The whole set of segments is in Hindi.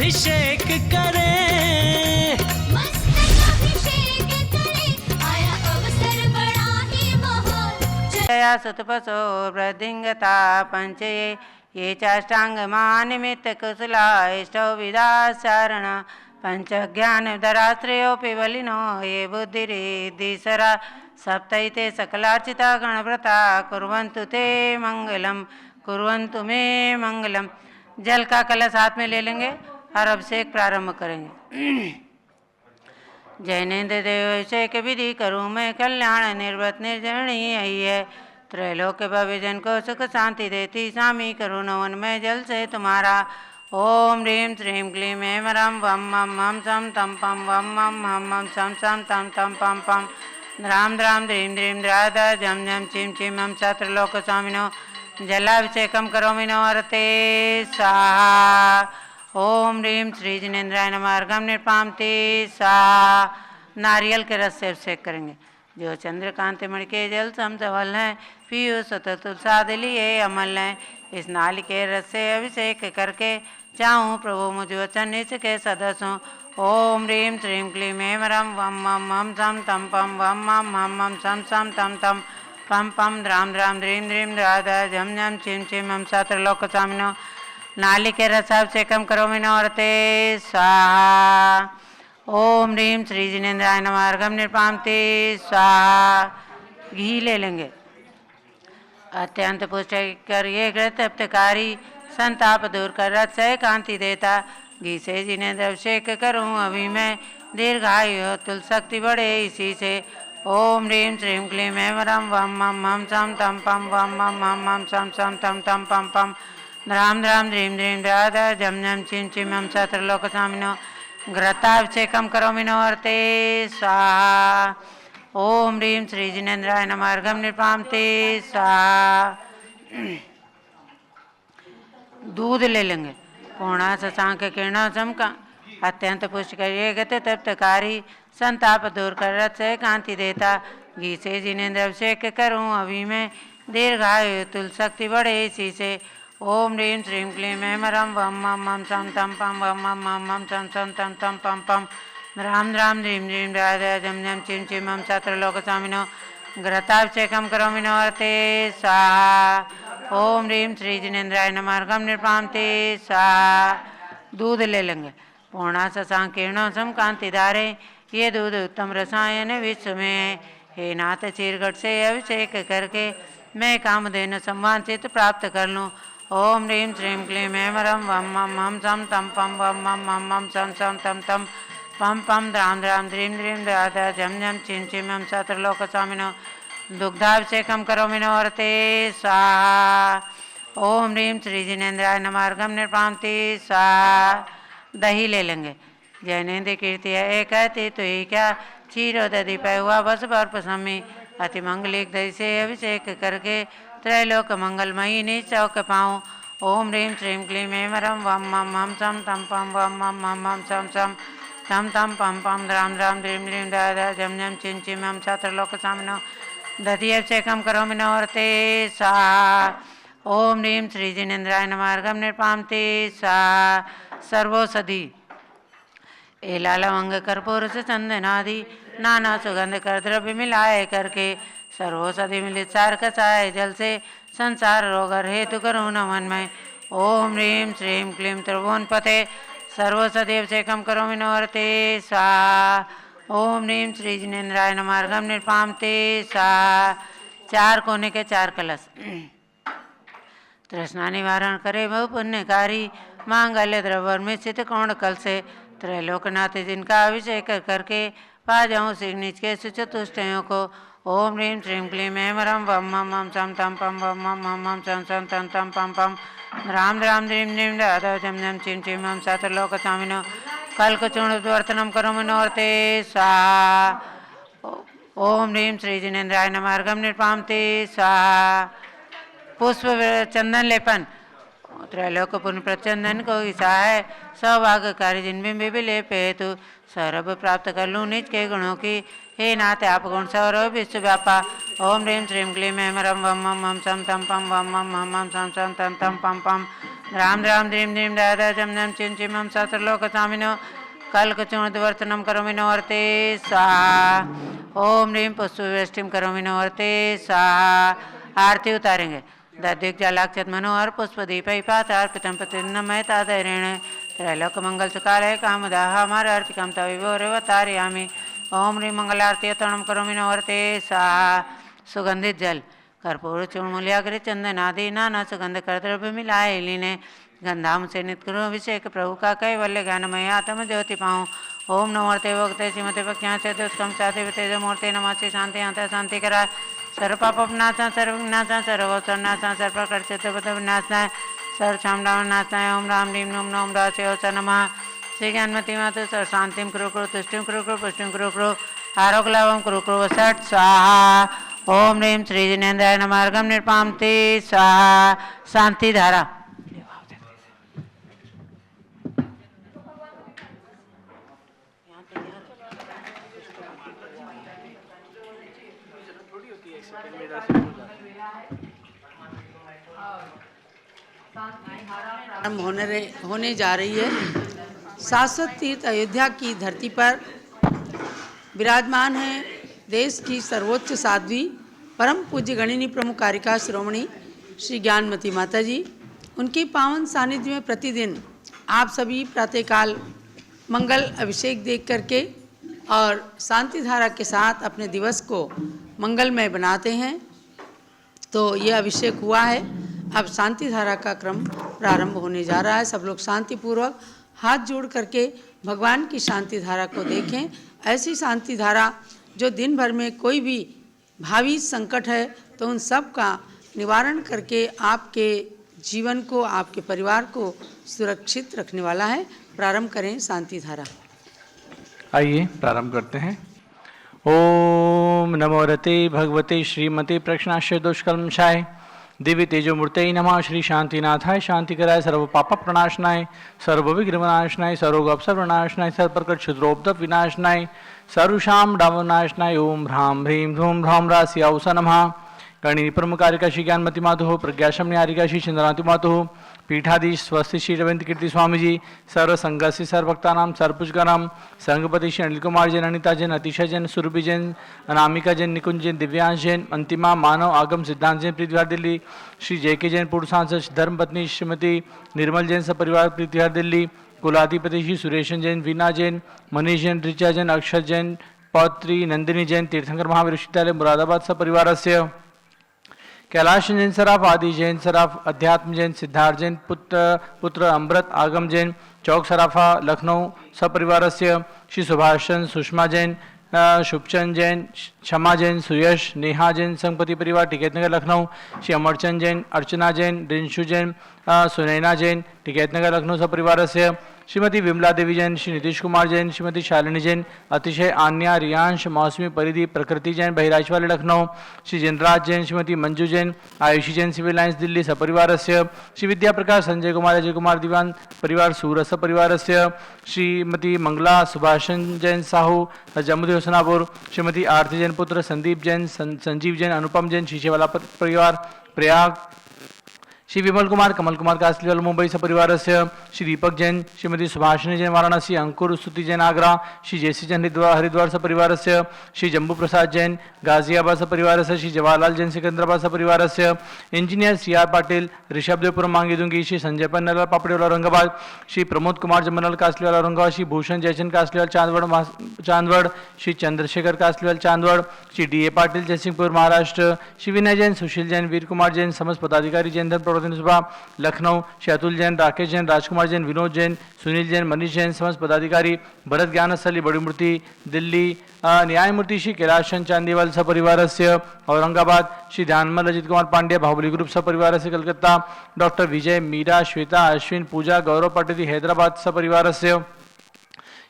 अभिषेक करें, मस्तकाभिषेक करें, आया अवसर बड़ा ही महान। जया सुतपसो वृद्धिंगता पंचे ये चाष्टांगमानिमित्त कुशला इष्टो विदाचारण पंच ज्ञान दराश्रयोपि बलिनो ये बुद्धिरिद्धिसरा सप्तैते सकलार्चिता गणव्रता कुर्वन्तु ते मंगलम, कुर्वन्तु मे मंगलम। जल का कलश हाथ में ले लेंगे और अभिषेक प्रारंभ करेंगे। जैनेन्द्र देव अभिषेक विधि करूँ मैं कल्याण निर्वत निर्जरणी आई है, त्रैलोक्य भविजन को सुख शांति देती स्वामी करूँ नवन में जल से तुम्हारा। ओम ह्रीं श्रीं क्लीं ऐं रं वम मम हम सम तम पम वम मम हम हम सम सम तम तम पम पम द्राम द्राम द्रीं द्रीं द्रादा जम जम चिम चिम हम छत्रलोक स्वामिनो जलाभिषेकम करोमि नवरते स्वाहा। ओम ह्रीं श्री जिनेन्द्राय नमः अर्घ्यं निर्पामते स्वाहा। नारियल के रस से अभिषेक करेंगे। जो चंद्रकांत मणि के जल समझवल है पियो सतत साध लिए अमल है। इस नाल के रस से अभिषेक करके चाहूँ प्रभु मुझ वचन इसके सदस्यों। ओम ह्रीं श्रीं क्लीं ऐं रं वम मम हम सम तम पम वम मम हम हम सम सम तम तम पम पम द्राम द्राम द्रीं द्रीं द्रादा झम झम चिम चिम हम छत्रलोक स्वामिनो नाली के रसाभिषेकम करोमि नवरते स्वाहा। ओम ह्रीं श्री जिनेन्द्राय नमः अर्घ्यं निर्पामते स्वाहा। घी ले लेंगे। अत्यंत पुष्ट कर ये घृत तप्तकारी संताप दूर कर रथ से कांति देता। घी से जिनेन्द्र अभिषेक करूँ अभी मैं दीर्घायु तुल शक्ति बढ़े इसी से। ओम ह्रीं श्रीं क्लीं ऐं रं वम मम हम सम तम पम वम मम हम हम सम सम तम तम पम पम द्राम द्राम द्रीं द्रीं द्रादा झम झम चिम चिम हम छत्रलोक स्वामिनो घृताभिषेकम करोमि नवरते स्वाहा। ओम ह्रीं श्री जिनेन्द्राय नमः अर्घ्यं निर्पामते स्वाहा। दूध ले लेंगे। पूर्णा शशांक किरणा चमका अत्यंत पुष्ट करिए गत तप्तकारी संताप दूर कर रथ से कांति देता। घी से जिनेन्द्र अभिषेक करूँ अभी मैं दीर्घायु तुल शक्ति बढ़े इसी से। ओम ह्रीं श्रीं क्लीं ऐं रं वम मम हम सम तम पम वम मम हम सम सम तम तम पम पम राम राम ह्रीं ह्रीं राधा जम जम चिम चिम हम छत्रलोक स्वामिनो घृताभिषेकम करोमि नवरते स्वाहा। ओम ह्रीं श्री जिनेन्द्राय नमः अर्घ्यं निर्पामते स्वाहा। दूध ले लेंगे। पूर्णा शशांक किरणों सम कांति धारे ये दूध उत्तम रसायन विश्व में है। हे नाथ चीरगढ़ से अभिषेक करके मैं कामधेनु संवांचित प्राप्त कर लूँ। ओम ह्रीं श्रीं क्लीं ऐं रं वम मम हम सम तम पम वम मम हम हम सम सम तम तम पम पम द्राम द्राम द्रीं द्रीं द्रादा झम झम चिम चिम हम छत्रलोक स्वामिनो दुग्धाभिषेकम करोमि नवरते स्वाहा। ओम ह्रीं श्री जिनेन्द्राय नमः अर्घ्यं निर्पामते स्वाहा। दही ले लेंगे। जैनेन्द्र कीर्ति है कहते तो ही क्या क्षीरो दधि पै हुआ बस बर्फ सम्मी अति मंगलिक दही से अभिषेक करके त्रैलोक मंगलमयी निचौक पाऊँ। ओम ह्रीं श्रीं क्लीं ऐं रं वम मम हम सम तम पम वम मम हम हम सम सम तम तम पम पम द्राम द्राम द्रीं द्रीं दादा झम झम चिम चिम हम छत्रलोक स्वामिनो दधि अभिषेकम करोमि नवरते स्वाहा। ओम ह्रीं श्री जिनेन्द्राय नमः अर्घ्यं निर्पामते स्वाहा। सर्वौषधि एला लवंग कर्पूर से चंदनादि नाना सुगंध कर द्रव्य मिलाए करके सर्वौषधि मिलित सार कसाय जल से संसार रोग हेतु करूँ नमन में। ओम ह्रीं श्रीं क्लीं त्रिभुवनपते सर्वौषधि अभिषेकम करोमि नवरते स्वाहा। ओम ह्रीं श्री जिनेन्द्राय नमः अर्घ्यं निर्पामते स्वाहा। 4 कोने के 4 कलश। तृष्णा निवारण करे बहु पुण्यकारी मांगल्य द्रव्य में स्थित कोण कल से त्रैलोकनाथ जिनका अभिषेक करके पा जाऊँ सिंह नीच के सुचतुष्टयों को। ओम ह्रीं श्रीं क्लीं ऐं रं वम मम हम सम तम पम वम मम हम हम सम सम तम तम पम पम राम राम द्रीं द्रीं राधा झम झम चिम चिम हम छत्रलोक स्वामिनो कल्कचूर्णवर्तनम करोमि नवरते स्वाहा। ओम ह्रीं श्री जिनेन्द्राय नमः अर्घ्यं निर्पामते स्वाहा। पुष्प चंदन लेपन त्रैलोक पुण्य प्रचंदन को ईसा है सौभाग्यकारी जिनमें भी लेप हेतु सौरभ प्राप्त कर लूँ निज के गुणों की। हे नाथ आप गुण सौरव विश्व व्यापा ओम ह्रीं श्रीं क्लीं ऐं रं वं मं मं सं तं पं वं मं मं मं सं सं तं तं पं पं राम राम द्रीं द्रीं दादा जं जं चिं चिमं सहस्रलोकस्वामिनो कल्कचूर्णवर्तनं करोमि नवर्ते स्वाहा ओम ह्रीं पुष्पवृष्टिं करोमि नवर्ते स्वाहा। आरती उतारेंगे। दधिक जलाक्षत मनोहर पुष्प दीपै पातार्पितं प्रतिन्नमय तादरेण त्रैलोक मंगल सुकालय कामदाह हमारा अर्थ कामता विभोरेवतारयामि ओम ह्रीं मंगलारती तरणं करोमि नवर्ते स्वाहा। सुगंधित जल कर्पूर चूर्णमूल्याग्र चंदन आदि नाना सुगंध करद्रव्य मिलाए लीने गंधाम से नित करो अभिषेक प्रभु का कैवल्य ज्ञानमय आत्म ज्योति पाऊँ ओम नमोर्ते वक्ते श्रीमते पक्षां से दुष्कम साथे तेज मूर्ते नमस्ते शांति अंत शांति करा सर्व पाप विनाशा सर्व विनाशा सर्वोत्सन्नाशा सर्व प्रकट चित्तपद विनाशनाय सर्व शामनाशनाय ओम राम ह्रीं नम नम रासे ओसा नमः श्री ज्ञानमती मातु सर्व शांतिम कुरु कुरु तुष्टिम कुरु कुरु पुष्टिम कुरु कुरु आरोग्य लाभम कुरु कुरु वसट स्वाहा ओम ह्रीं श्री जिनेन्द्राय नमः अर्घम निर्पामते स्वाहा। शांति धारा होने जा रही है। शाश्वत तीर्थ अयोध्या की धरती पर विराजमान है देश की सर्वोच्च साध्वी परम पूज्य गणिनी प्रमुख कारिका शिरोमणि श्री ज्ञानमती माता जी। उनकी पावन सानिध्य में प्रतिदिन आप सभी प्रातःकाल मंगल अभिषेक देख करके और शांति धारा के साथ अपने दिवस को मंगलमय बनाते हैं। तो ये अभिषेक हुआ है, अब शांति धारा का क्रम प्रारंभ होने जा रहा है। सब लोग शांतिपूर्वक हाथ जोड़ करके भगवान की शांति धारा को देखें। ऐसी शांति धारा जो दिन भर में कोई भी भावी संकट है तो उन सब का निवारण करके आपके जीवन को आपके परिवार को सुरक्षित रखने वाला है। प्रारंभ करें शांति धारा। आइए प्रारंभ करते हैं। ओम नमो रते भगवते श्रीमते प्रक्षणाश्य दुष्कल्मषाय दिव्य तेजो मूर्ते नमः। श्री शांतिनाथाय शांतिकराय सर्व पाप प्रणाशनाय सर्व विघ्न विनाशनाय सर्व अवसर विनाशनाय सर्व प्रकट क्षुद्रोपद्रव विनाशनाय सर्वशाम डावनाशनाय ओम ह्रां ह्रीं ह्रूं ह्रौं रासि औसा नमः। गणिनी प्रमुख कारिका श्री ज्ञानमती मातु प्रज्ञाशम न्यारिका श्री चंद्रावती मातु पीठाधीश स्वस्ति श्री रविंद्र कीर्ति स्वामी जी सर्व संघर्षि सर्वभक्ता नाम सर्वपुष्कराम संघपति श्री अनिल कुमार जैन अनिता जैन अतिशय जैन सुरभि जैन अनामिका जैन निकुंज जैन दिव्यांश जैन अंतिमा मानव आगम सिद्धांत जैन प्रीतिहार दिल्ली श्री जेके जैन पूर्व सांसद धर्मपत्नी श्रीमती निर्मल जैन सपरिवार प्रीतिहार दिल्ली कुलाधिपति श्री सुरेशन जैन वीना जैन मनीष जैन ऋचा जैन अक्षर जैन पौत्री नंदिनी जैन तीर्थंकर महावीर विश्वविद्यालय मुरादाबाद सपरिवार से कैलाश जैन सराफ आदि जैन सराफ अध्यात्म जैन सिद्धार्थ जैन पुत्र अमृत आगम जैन चौक सराफा लखनऊ सपरिवार से श्री सुभाषचंद सुषमा जैन शुभचंद जैन क्षमा जैन सुयश नेहा जैन संपति परिवार टिकैतनगर लखनऊ श्री अमरचंद जैन अर्चना जैन रिंशु जैन सुनैना जैन टिकैतनगर लखनऊ सपरिवार से श्रीमती विमला देवी जैन श्री नीतीश कुमार जैन श्रीमती शालिनी जैन अतिशय आन्या रियांश मौसमी परिधि प्रकृति जैन बहिराज वाले लखनऊ श्री जनराज जैन श्रीमती मंजू जैन आयुषी जैन सिविल लाइन्स दिल्ली सपरिवार से श्री विद्या प्रकाश संजय कुमार अजय कुमार दीवान परिवार सूरत सपरिवार से श्रीमती मंगला सुभाषन जैन साहू जम्मू हसनापुर श्रीमती आरती जैन पुत्र संदीप जैन संजीव जैन अनुपम जैन शीशेवाला परिवार प्रयाग श्री विमल कुमार कमल कुमार कासलीवाल मुंबई सपरिवार से श्री दीपक जैन श्रीमती सुभाषिनी जैन वाराणसी अंकुर स्तुति जैन आगरा श्री जयसी जैन हरिद्वार सपरिवार से श्री जम्बू प्रसाद जैन गाजियाबाद सपरिवार से श्री जवाहरलाल जैन सिकंदराबाद सपरिवार से engineer C R Patil Rishabhdevpuram Mangi Tungi Shri Sanjay Pannalal Papadewala Aurangabad Shri Pramod Kumar Jamnalal Kasliwal Aurangabad Shri Bhushan Jaichand Kasliwal Chandwad Shri Chandrashekhar Kasliwal Chandwad Shri D A Patil Jaysingpur Maharashtra Shri Vinay Jain Sushil Jain Veer Kumar Jain समस्त पदाधिकारी जैन धर्म सभा लखनऊ श्री अतुल जैन राकेश जैन राजकुमार जैन विनोद जैन सुनील जैन मनीष जैन समस्त पदाधिकारी भरत ज्ञानस्थली बड़ी मूर्ति दिल्ली न्यायमूर्ति श्री कैलाश चांदीवाल सपरिवार से औरंगाबाद श्री ध्यानमल अजित कुमार पांड्या बाहुबली ग्रुप सपरिवार से कलकत्ता डॉक्टर विजय मीरा श्वेता अश्विन पूजा गौरव पाटिल हैदराबाद सपरिवार से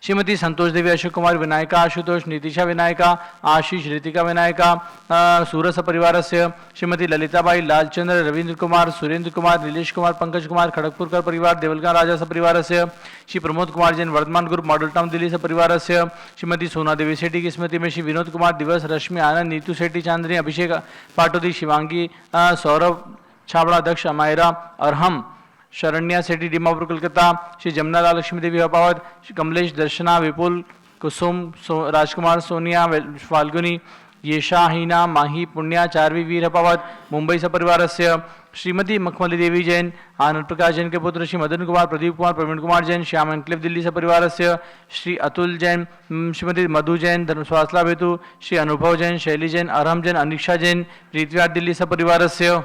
श्रीमती संतोष देवी, अशोक कुमार विनायका, आशुतोष, नीतिशा विनायका, आशीष, ऋतिका विनायका, सूरस परिवारस्य श्रीमती ललिताबाई, लालचंद्र, रवींद्र कुमार, सुरेंद्र कुमार, नीलेश कुमार, पंकज कुमार, खड़गपुरकर परिवार, देवलगा राजा सपरिवारस्य Shri Pramod Kumar Jain, Vardhaman group, Model Town Delhi सपरिवारस्य श्रीमती सोना देवी सेठी की स्मृति में श्री विनोद कुमार, दिवस, रश्मि, आनंद, नीतू सेठी, चांदनी, अभिषेक पाटोदी, शिवांगी, सौरभ छाबड़ा, दक्ष, अमायरा, अरहम, शरण्या सेठी, दीमापुर, कोलकाता, श्री जमुनालाल, लक्ष्मी देवी हपावत, श्री कमलेश, दर्शना, विपुल, कुसुम, राजकुमार, सोनिया, फाल्गुनी, येशा, हीना, माही, पुण्या, चारवी, वीर हपावत, मुंबई सपरिवारस्य श्रीमती मखमली देवी जैन, आनंद प्रकाश जैन के पुत्र श्री मदन कुमार, प्रदीप कुमार, प्रवीण कुमार जैन, श्याम एनक्लेव दिल्ली सपरिवारस्य श्री अतुल जैन, श्रीमती मधु जैन, धर्मस्वासला हेतु श्री अनुभव जैन, शैली जैन, अरहम जैन, अनिक्षा जैन, प्रीतिवाद दिल्ली सपरिवारस्य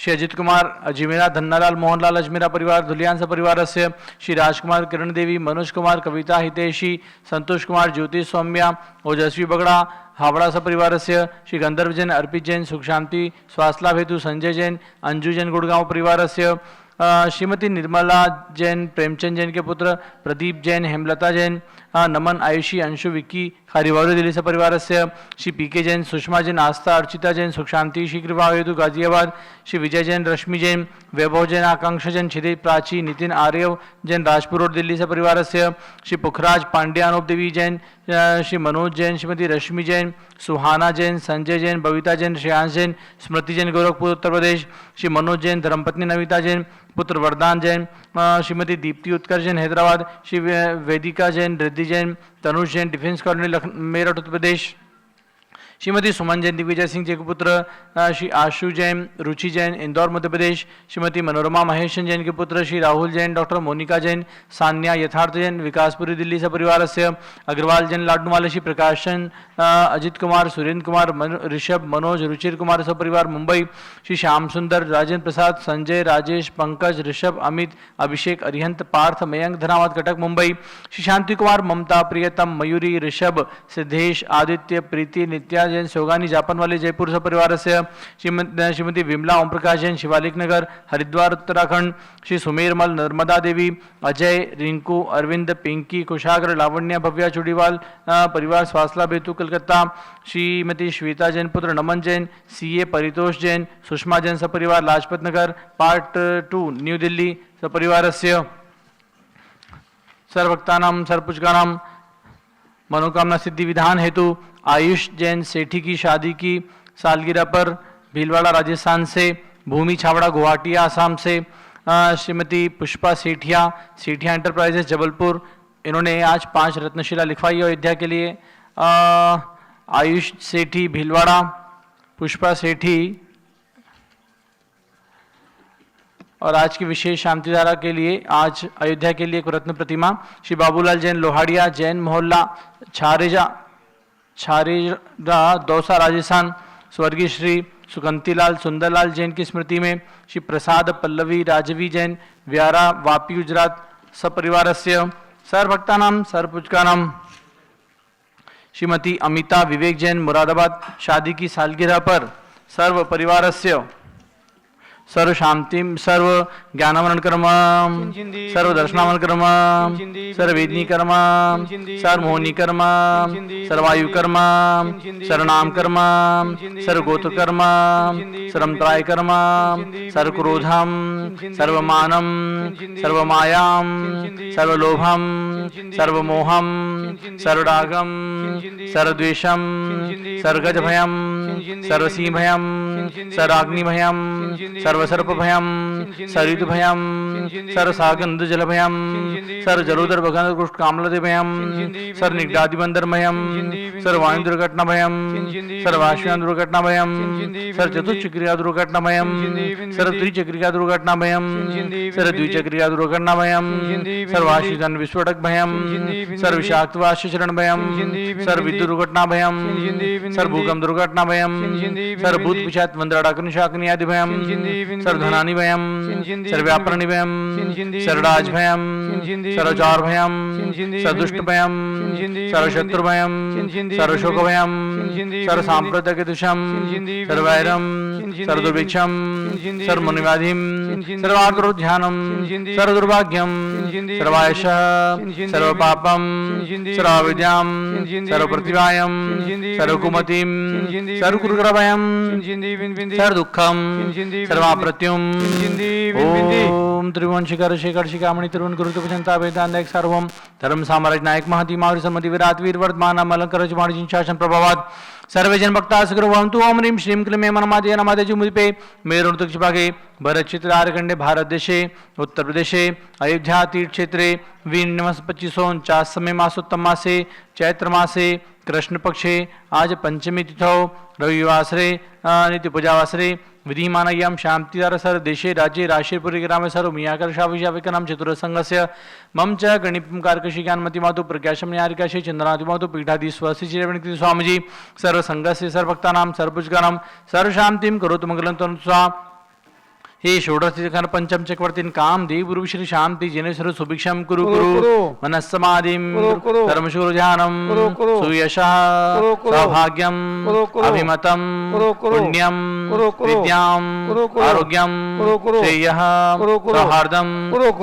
श्री अजित कुमार, अजमेरा, धन्नालाल, मोहनलाल, अजमेरा परिवार, धुलियान सपरिवारस्य श्री राजकुमार, किरण देवी, मनोज कुमार, कविता, हितेशी, संतोष कुमार, ज्योति, सौम्या, ओजस्वी बगड़ा, हावड़ा सपरिवारस्य श्री गंधर्व जैन, अर्पित जैन, सुख शांति, स्वास्थ्य हेतु संजय जैन, अंजू जैन, गुड़गांव परिवारस्य श्रीमती निर्मला जैन, प्रेमचंद जैन के पुत्र प्रदीप जैन, हेमलता जैन, नमन, आयुषी, अंशु, विक्की, खारीवारू दिल्ली सपरिवारस्य श्री पीके जैन, सुषमा जैन, आस्था, अर्चिता जैन, सुख शांति, श्री कृपा हेतु गाजियाबाद श्री विजय जैन, रश्मि जैन, वैभव जैन, आकांक्षा जैन, क्षितिज, प्राची, नितिन, आर्यव जैन, राजपुर रोड दिल्ली सपरिवारस्य श्री पुखराज, पांड्या, अनूप देवी जैन, श्री मनोज जैन, श्रीमती रश्मि जैन, सुहाना जैन, संजय जैन, बबीता जैन, श्रेयांश जैन, स्मृति जैन, गोरखपुर उत्तर प्रदेश श्री मनोज जैन, धर्मपत्नी नविता जैन, पुत्र वरदान जैन, श्रीमती दीप्ति उत्कर्ष जैन, हैदराबाद श्री वेदिका जैन, रिद्धि जैन, तनुष जैन, डिफेंस कॉलोनी मेरठ उत्तर प्रदेश श्रीमती सुमन जैन, दिग्विजय सिंह जी के पुत्र श्री आशु जैन, रुचि जैन, इंदौर मध्य प्रदेश श्रीमती मनोरमा महेशन जैन के पुत्र श्री राहुल जैन, डॉक्टर मोनिका जैन, सान्या, यथार्थ जैन, विकासपुरी दिल्ली सपरिवारस्य अग्रवाल जैन, लाडनवाले श्री प्रकाशन, अजित कुमार, सुरेंद्र कुमार, ऋषभ, मनोज, रुचिर कुमार सपरिवार मुंबई श्री श्याम सुंदर, राजेंद्र प्रसाद, संजय, राजेश, पंकज, ऋषभ, अमित, अभिषेक, अरिहंत, पार्थ, मयंक, धनावत, कटक मुंबई श्री शांति कुमार, ममता, प्रियतम, मयूरी, ऋषभ, सिद्धेश, आदित्य, प्रीति, नित्या जैन, सोगानी, जापान वाले जयपुर सपरिवार से श्रीमती विमला, ओम प्रकाश जैन, शिवालिक नगर, हरिद्वार उत्तराखंड श्री सुमेरमल, नर्मदा देवी, अजय, रिंकू, अरविंद, पिंकी, कुशाग्र, लावण्य, भव्या, चुड़ीवाल परिवार, स्वासला बेतु, कलकत्ता श्रीमती श्वेता जैन, पुत्र नमन जैन, सीए, परितोष जैन, सुषमा जैन सपरिवार, लाजपत नगर पार्ट 2 न्यू दिल्ली सपरिवारस्य सर्वभक्तानां सर्वपूजकानां मनोकामना सिद्धि विधान हेतु आयुष जैन सेठी की शादी की सालगिरह पर भीलवाड़ा राजस्थान से, भूमि छावड़ा गुवाहाटी आसाम से, श्रीमती पुष्पा सेठिया, सेठिया एंटरप्राइजेस जबलपुर, इन्होंने आज 5 रत्नशिला लिखवाई अयोध्या के लिए। आयुष सेठी भीलवाड़ा, पुष्पा सेठी और आज की विशेष शांतिधारा के लिए आज अयोध्या के लिए एक रत्न प्रतिमा श्री बाबूलाल जैन, लोहाड़िया जैन मोहल्ला, छारेरा दौसा राजस्थान, स्वर्गीय श्री सुकंतीलाल सुंदरलाल जैन की स्मृति में श्री प्रसाद पल्लवी राजवी जैन, व्यारा वापी गुजरात सपरिवारस्य सर्वभक्तानां सर्वपूजकानां श्रीमती अमिता विवेक जैन, मुरादाबाद शादी की सालगिरह पर सर्व परिवारस्य सर्व शांति, सर्व ज्ञानमरण कर्म, सर्व दर्शनामरण कर्म, सर्व वेदनी कर्म, सर्व मोहनी कर्म, सर्वायु कर्म, सर्वनाम कर्म, सर्व गोत्र कर्म, सर्वत्राय कर्म, सर्व क्रोधम, सर्व मानम, सर्व मायाम, सर्व लोभम, सर्व मोहम, सर्व रागम, सर्व द्वेषम, सर्व गज भयम, सर्व सिंह भयम, सर्व अग्नि भयम, सर्व सर्प भयम, सरित भयम, सर्व सागंध जल भयम, सर्व जलोदर भगन कुष्ठ कामलदे भयम, सर्व निग्धादि बंदर भयम, सर्व वायु दुर्घटना भयम, सर्व आश्विन दुर्घटना भयम, सर्व चतुर्चक्रिया दुर्घटना भयम, सर्व त्रिचक्रिया दुर्घटना भयम, सर्व द्विचक्रिया दुर्घटना भयम, सर्व आशीधन विस्फोटक भयम, सर्व विषाक्त वाष्यचरण भयम, सर्व विद्युत दुर्घटना भयम, सर्व भूकंप दुर्घटना भयम, सर्व भूत पिशाच मंत्राडाग्नि शाग्नि आदि भयम, सर्व धनानि भयम, सर्व व्यापरणी भयम, सर्व राज भयम, सर्व चार भयम, सर्व दुष्ट भयम, सर्व शत्रु भयम, सर्व शोक भयम, सर्व सांप्रदायिक दुषम, सर्व वैरम, सर्व दुर्भिक्षम, सर्व मुनिव्याधिम, सर्वार्थ सर्वदुर्भाग्यम सर्वायशः सर्वपापम सर्वविद्याम सर्वप्रतिभायम सर्वकुमतिम सर्वकुरुकृपयम सर्वदुःखम सर्वाप्रत्युम ओम त्रिभुवनशिखर शेखर शिखामणि त्रिभुवन गुरुत्वचंता वेदांत सर्वम धर्म साम्राज्य नायक महति मावरी सम्मति विराट वीर वर्धमान अलंकर जिन शासन प्रभावात सर्वे जन भक्ता सुग्रभवन्तु ओम ह्रीं श्रीं क्लीं मनमादे नमादे जुमुदिपे मेरुर्दक्षिभागे भरतक्षेत्रारखंडे भारत देशे उत्तर प्रदेशे अयोध्या तीर्थ क्षेत्रे वीर्णिमस 2549 मासोत्तम मासे चैत्र मासे कृष्ण पक्षे आज पंचमी तिथौ रविवासरे नित्य पूजावासरे विधिमानय्याम शांतिदार सर देशे राज्ये राशिपुरी ग्रामे सर्व मियाकर शाविशाविकनाम चतुर संघस्य मम च गणिपम कारकशी ज्ञानमति मातु प्रज्ञाशम न्यारिकाशी चंद्रनाथि मातु पीठाधि स्वस्ति चिरवणिकृति स्वामीजी सर्व संघस्य सर्वभक्तानां सर्वपुजगानां सर्व शांतिम करोतु मंगलं तनुस्वा हे षोडशीखंड पंचम चक्रवर्ती काम देव गुरु श्री शांति जनेश्वर सुभिक्षम कुरु कुरु मनस्समाधिम धर्मशूर ध्यानम सुयशः सौभाग्यम अभिमतम पुण्यम विद्याम आरोग्यम श्रेयः सौहार्दम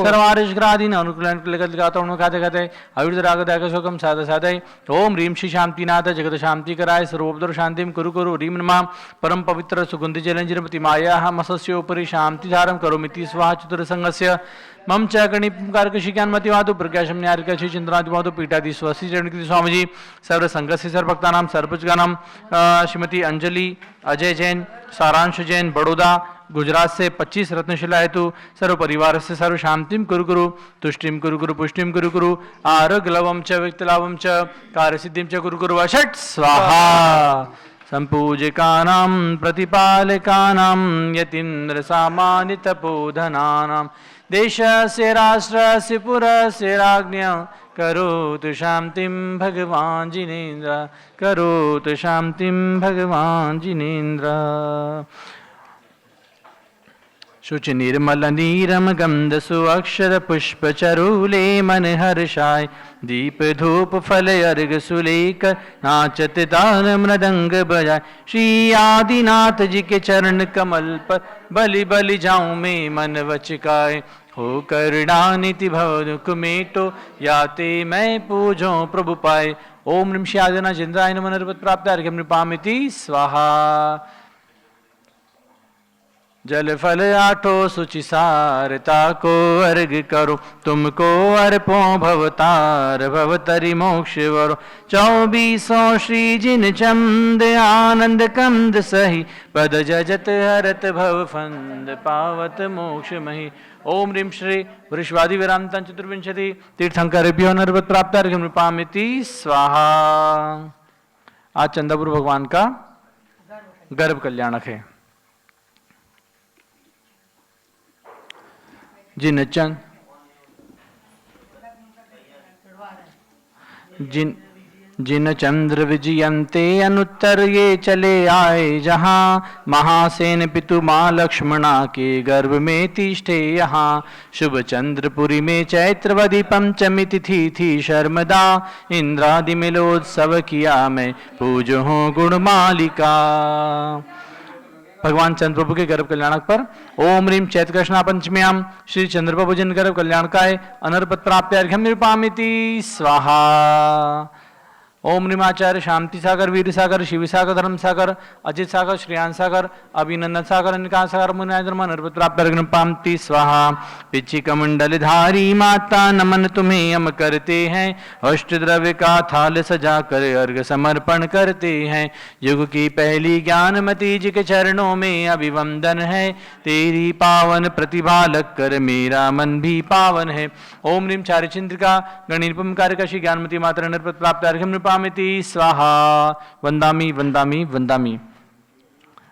सर्वारिष्ग्रादीन अनुकूलन खाते खाते अविद्य राग दायक शोकम साध साधय ओम ह्रीं श्री शांतिनाथ जगत शांति कराय सर्वोपद्र शांतिम कुरु कुरु ह्रीं नमः परम पवित्र सुगंधि जलंजरमति मायाः मसस्योपरि शांतिधारम करोमिति स्वाहा चतुर संघस्य मम च गणिकारकशी ज्ञानमति मातु प्रज्ञाशम न्यारिकाशी चंद्रनाथि मातु पीठाधि स्वस्ति चरणकृति स्वामीजी सर्व संघस्य सर्वभक्तानां सर्वपुजगानां श्रीमती अंजलि अजय जैन सारांश जैन बड़ौदा गुजरात से 25 रत्नशिला हेतु सर्व परिवार से सर्व शांतिम कुरु कुरु तुष्टिम कुरु कुरु पुष्टिम कुरु कुरु आरोग्य लवम च वित्तलाभम च कार्यसिद्धिम च कुरु कुरु वषट् स्वाहा संपूजिकानां प्रतिपालकानां यतीन्द्र सामान्य तपोधनानां देशस्य राष्ट्रस्य पुरस्य राज्ञः करोतु शांतिं भगवान् जिनेन्द्र करोतु शांतिं भगवान् जिनेन्द्र शुचि निर्मल नीरम गंध सुअक्षर पुष्प चरूले मन हर्षाय दीप धूप फल अर्घ सुलेख नाचत ताल मृदंग बजाय श्री आदिनाथ जी के चरण कमल पर बलि बलि जाऊं मैं मन वचकाय हो करुणानिधि भव दुख मेटो याते मैं पूजो प्रभु पाए ओम ह्रीं श्री आदिनाथ जिंद्राय नमः नरपत प्राप्त अर्घ्यं नृपामिति स्वाहा जल फल आठो सुचि सारता को अर्घ करो तुमको अर्पो भवतार भवतरि मोक्ष वरो 24 श्री जिन चंद आनंद कंद सही पद जजत हरत भव फंद पावत मोक्ष मही ओम ह्रीं श्री वृषवादि विरांतं चतुर्विंशति तीर्थंकरेभ्यो नरपत प्राप्त अर्घ्यं नृपामिति स्वाहा। आज चंदापुर भगवान का गर्भ कल्याणक है। जिन चंद्र विजयंते अनुत्तर ये चले आए जहाँ महासेन पितु माँ लक्ष्मणा के गर्भ में तिष्ठे यहाँ शुभ चंद्रपुरी में चैत्रवदी पंचमी तिथि थी शर्मदा इंद्रादि मिलोत्सव किया मैं पूजो हूँ गुणमालिका। भगवान चंद्र प्रभु के गर्भ कल्याणक पर ओम ह्रीं चैत्र कृष्णा पंचम्याम श्री चंद्र प्रभु जिन गर्भ कल्याणकाय अनर्पत प्राप्त अर्घ्यं नृपामिति स्वाहा। ओम ह्रीं आचार्य शांति सागर वीर सागर शिव सागर धर्म सागर अजित सागर श्रेयान सागर अभिनंदन सागर अनिका सागर मुनिधर्म नरपत प्राप्त अर्घ्यं नृपामिति स्वाहा। पिछी कमंडल धारी माता नमन तुम्हें हम करते हैं अष्ट द्रव्य का थाल सजा कर अर्घ समर्पण करते हैं। युग की पहली ज्ञानमती जी के चरणों में अभिवंदन है तेरी पावन प्रतिभा लग कर मेरा मन भी पावन है। ओम ह्रीं चारि चंद्रिका गणिपम कारकशी ज्ञानमती माता नरपत प्राप्त अर्घ्यं नृपामिति स्वाहा। वंदामि वंदामि वंदामि।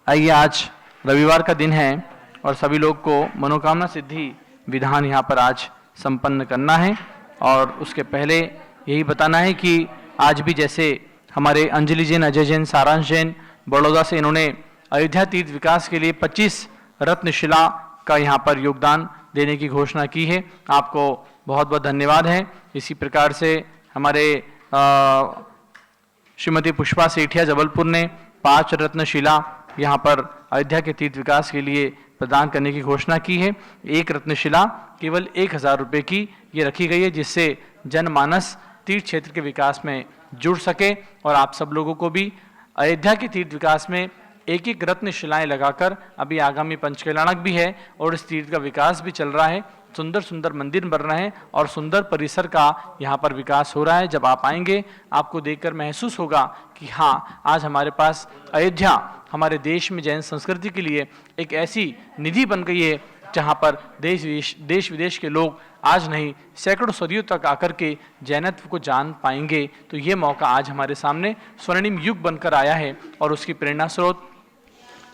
आइए आज रविवार का दिन है और सभी लोग को मनोकामना सिद्धि विधान यहाँ पर आज संपन्न करना है और उसके पहले यही बताना है कि आज भी जैसे हमारे अंजलि जैन अजय जैन सारांश जैन बड़ौदा से इन्होंने अयोध्या तीर्थ विकास के लिए 25 रत्नशिला का यहाँ पर योगदान देने की घोषणा की है। आपको बहुत बहुत धन्यवाद है। इसी प्रकार से हमारे श्रीमती पुष्पा सेठिया जबलपुर ने 5 रत्नशिला यहाँ पर अयोध्या के तीर्थ विकास के लिए प्रदान करने की घोषणा की है। एक रत्नशिला केवल 1000 रुपये की ये रखी गई है, जिससे जनमानस तीर्थ क्षेत्र के विकास में जुड़ सके और आप सब लोगों को भी अयोध्या के तीर्थ विकास में एक एक रत्नशिलाएं लगाकर, अभी आगामी पंचकल्याणक भी है और इस तीर्थ का विकास भी चल रहा है, सुंदर सुंदर मंदिर बन रहे हैं और सुंदर परिसर का यहाँ पर विकास हो रहा है। जब आप आएंगे आपको देखकर महसूस होगा कि हाँ, आज हमारे पास अयोध्या हमारे देश में जैन संस्कृति के लिए एक ऐसी निधि बन गई है जहाँ पर देश विदेश के लोग आज नहीं सैकड़ों सदियों तक आकर के जैनत्व को जान पाएंगे। तो ये मौका आज हमारे सामने स्वर्णिम युग बनकर आया है और उसकी प्रेरणा स्रोत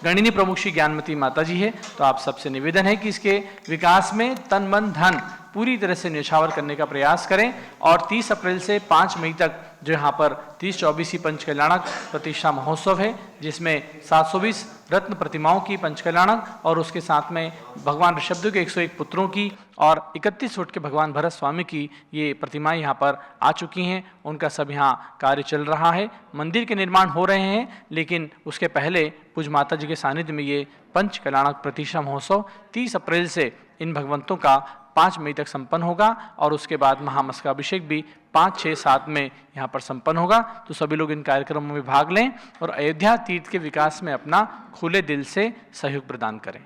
गणिनी प्रमुख श्री ज्ञानमती माता जी है। तो आप सबसे निवेदन है कि इसके विकास में तन मन धन पूरी तरह से न्यौछावर करने का प्रयास करें और 30 अप्रैल से 5 मई तक जो यहाँ पर 30-24 पंचकल्याणक प्रतिष्ठा महोत्सव है, जिसमें 720 रत्न प्रतिमाओं की पंचकल्याणक और उसके साथ में भगवान ऋषभदेव के 101 पुत्रों की और 31 फुट के भगवान भरत स्वामी की ये प्रतिमाएं यहाँ पर आ चुकी हैं। उनका सब यहाँ कार्य चल रहा है, मंदिर के निर्माण हो रहे हैं, लेकिन उसके पहले पूज्य माता जी के सानिध्य में ये पंचकल्याणक प्रतिष्ठा महोत्सव 30 अप्रैल से इन भगवंतों का 5 मई तक संपन्न होगा और उसके बाद महामस्तकाभिषेक भी 5, 6, 7 में यहाँ पर संपन्न होगा। तो सभी लोग इन कार्यक्रमों में भाग लें और अयोध्या तीर्थ के विकास में अपना खुले दिल से सहयोग प्रदान करें।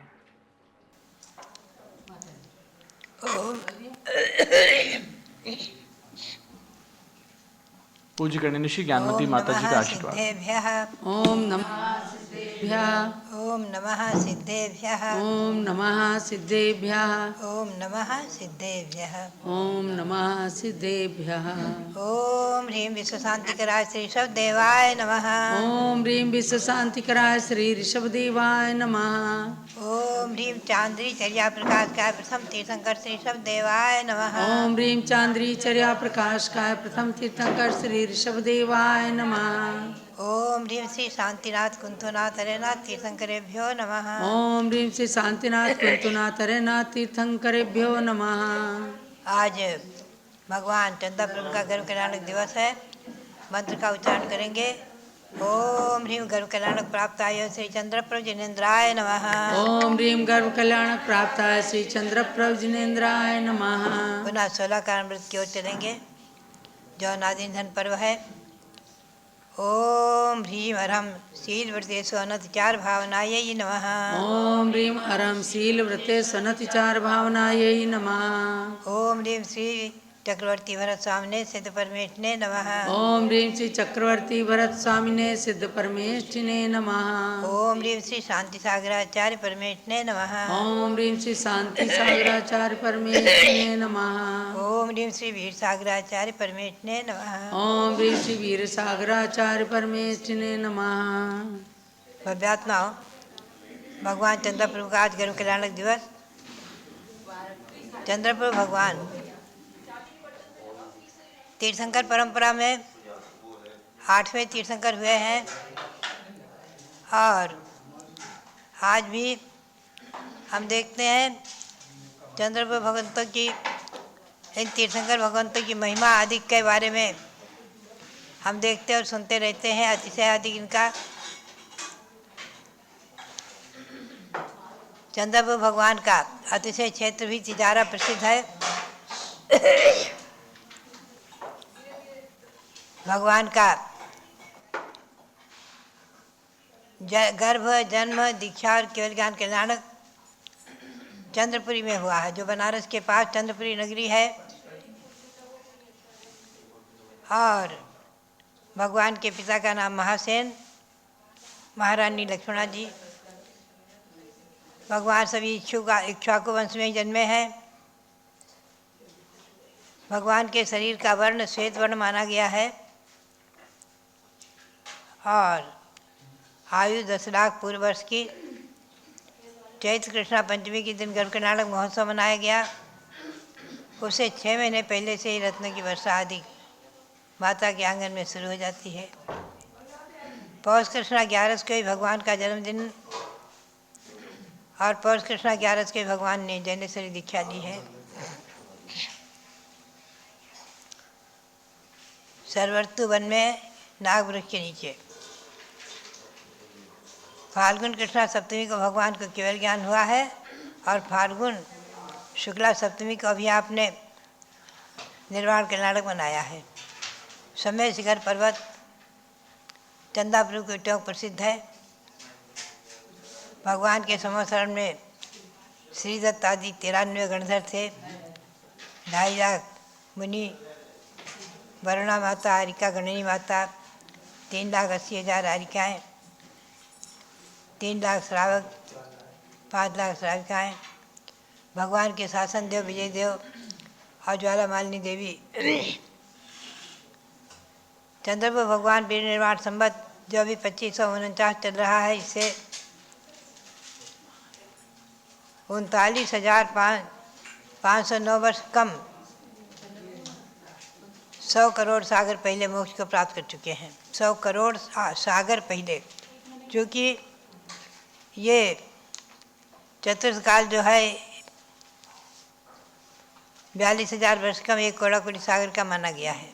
पूज्य गणिनी श्री ज्ञानमती माता जी का आशीर्वाद। ओम नमः सिद्धेभ्यः। ओम नमः सिद्धेभ्यः। ओम नमः सिद्धेभ्यः। ओम नमः सिद्धेभ्यः। ओम नमः सिद्धेभ्यः। ओम ह्रीं विश्व शांतिकराय श्री ऋषभदेवाय नमः। ओम ह्रीं विश्व शांतिकराय श्री ऋषभदेवाय नमः। ओम ह्रीं चांद्री चर्या प्रकाश काय प्रथम तीर्थंकर श्री ऋषभदेवाय नमः। ओम ह्रीं चांद्री चर्या प्रकाश काय प्रथम तीर्थंकर श्री ऋषभदेवाय नमः। ओम ह्रीं श्री शांतिनाथ कुंतुनाथ हरेनाथ तीर्थंकरेभ्यो नमः। ओम ह्रीं श्री शांतिनाथ कुंतुनाथ हरेनाथ तीर्थंकरेभ्यो नमः। आज भगवान चंदा प्रभु का गर्भ कल्याणक दिवस है। मंत्र का उच्चारण करेंगे। ओम ह्रीं गर्भ कल्याणक प्राप्ताय श्री चंद्रप्रभ जिनेन्द्राय नमः। ओम ह्रीं गर्भ कल्याणक प्राप्ताय श्री चंद्रप्रभ जिनेन्द्राय नमः। पुनः 16 कारणमृत की ओर चलेंगे, जो नादिन धन पर्व है। ओम ह्रीं अरहम शील व्रतेषु अनतिचार भावनायै नमः। ओम ह्रीं अरहम शील व्रतेषु अनतिचार भावनायै नमः। ओम ह्रीं श्री चक्रवर्ती भरत स्वामिने सिद्ध परमेष्ठिने नमः। ओम ह्रीं श्री चक्रवर्ती भरत स्वामिने सिद्ध परमेष्ठिने नमः। ओम ह्रीं श्री शांति सागराचार्य परमेष्ठिने नमः। ओम ह्रीं श्री शांति सागराचार्य परमेष्ठिने नमः। ओम ह्रीं श्री वीर सागराचार्य परमेष्ठिने नमः। ओम ह्रीं श्री वीर सागराचार्य परमेष्ठिने नमः। भव्यात्माओं, भगवान चंद्रप्रभु का आज गर्भ कल्याणक दिवस। चंद्रप्रभु भगवान तीर्थंकर परंपरा में 8वें तीर्थंकर हुए हैं और आज भी हम देखते हैं चंद्रप्रभु भगवंतों की, इन तीर्थंकर भगवंतों की महिमा आदि के बारे में हम देखते और सुनते रहते हैं। अतिशय अधिक इनका चंद्रप्रभु भगवान का अतिशय क्षेत्र भी तिजारा प्रसिद्ध है। भगवान का गर्भ, जन्म, दीक्षा और केवल ज्ञान कल्याणक चंद्रपुरी में हुआ है, जो बनारस के पास चंद्रपुरी नगरी है। और भगवान के पिता का नाम महासेन, महारानी लक्ष्मणा जी। भगवान सभी इक्ष्वाकु वंश में जन्मे हैं। भगवान के शरीर का वर्ण श्वेत वर्ण माना गया है और आयु 10 लाख पूर्व वर्ष की। चैत्र कृष्णा पंचमी के दिन गर्भ कल्याणक महोत्सव मनाया गया। उसे 6 महीने पहले से ही रत्न की वर्षा आदि माता के आंगन में शुरू हो जाती है। पौष कृष्णा 11 को ही भगवान का जन्मदिन और पौष कृष्णा 11 को ही भगवान ने जैनेश्वरी दीक्षा दी है। सरवर्तु वन में नाग वृक्ष के नीचे फाल्गुन कृष्णा सप्तमी को भगवान को केवल ज्ञान हुआ है और फाल्गुन शुक्ला सप्तमी को अभी आपने निर्वाण कल्याणक बनाया है। समय शिखर पर्वत चंदापुर के टोक प्रसिद्ध है। भगवान के समोसरण में श्रीदत्त आदि 93 गणधर थे। 2.5 लाख मुनि, वरुणा माता, हारिका गणनी माता, 3,80,000 हारिकाएँ, 3 लाख श्रावक, 5 लाख श्राविकाएँ, भगवान के शासन देव विजय देव और ज्वाला मालिनी देवी। चंद्रपुर भगवान वीर निर्वाण संवत जो अभी 2549 चल रहा है, इससे 39,509 वर्ष कम 100 करोड़ सागर पहले मोक्ष को प्राप्त कर चुके हैं। 100 करोड़ सागर पहले, क्योंकि ये चतुर्थकाल जो है 42,000 वर्ष कम 1 करोड़ कोटि सागर का माना गया है।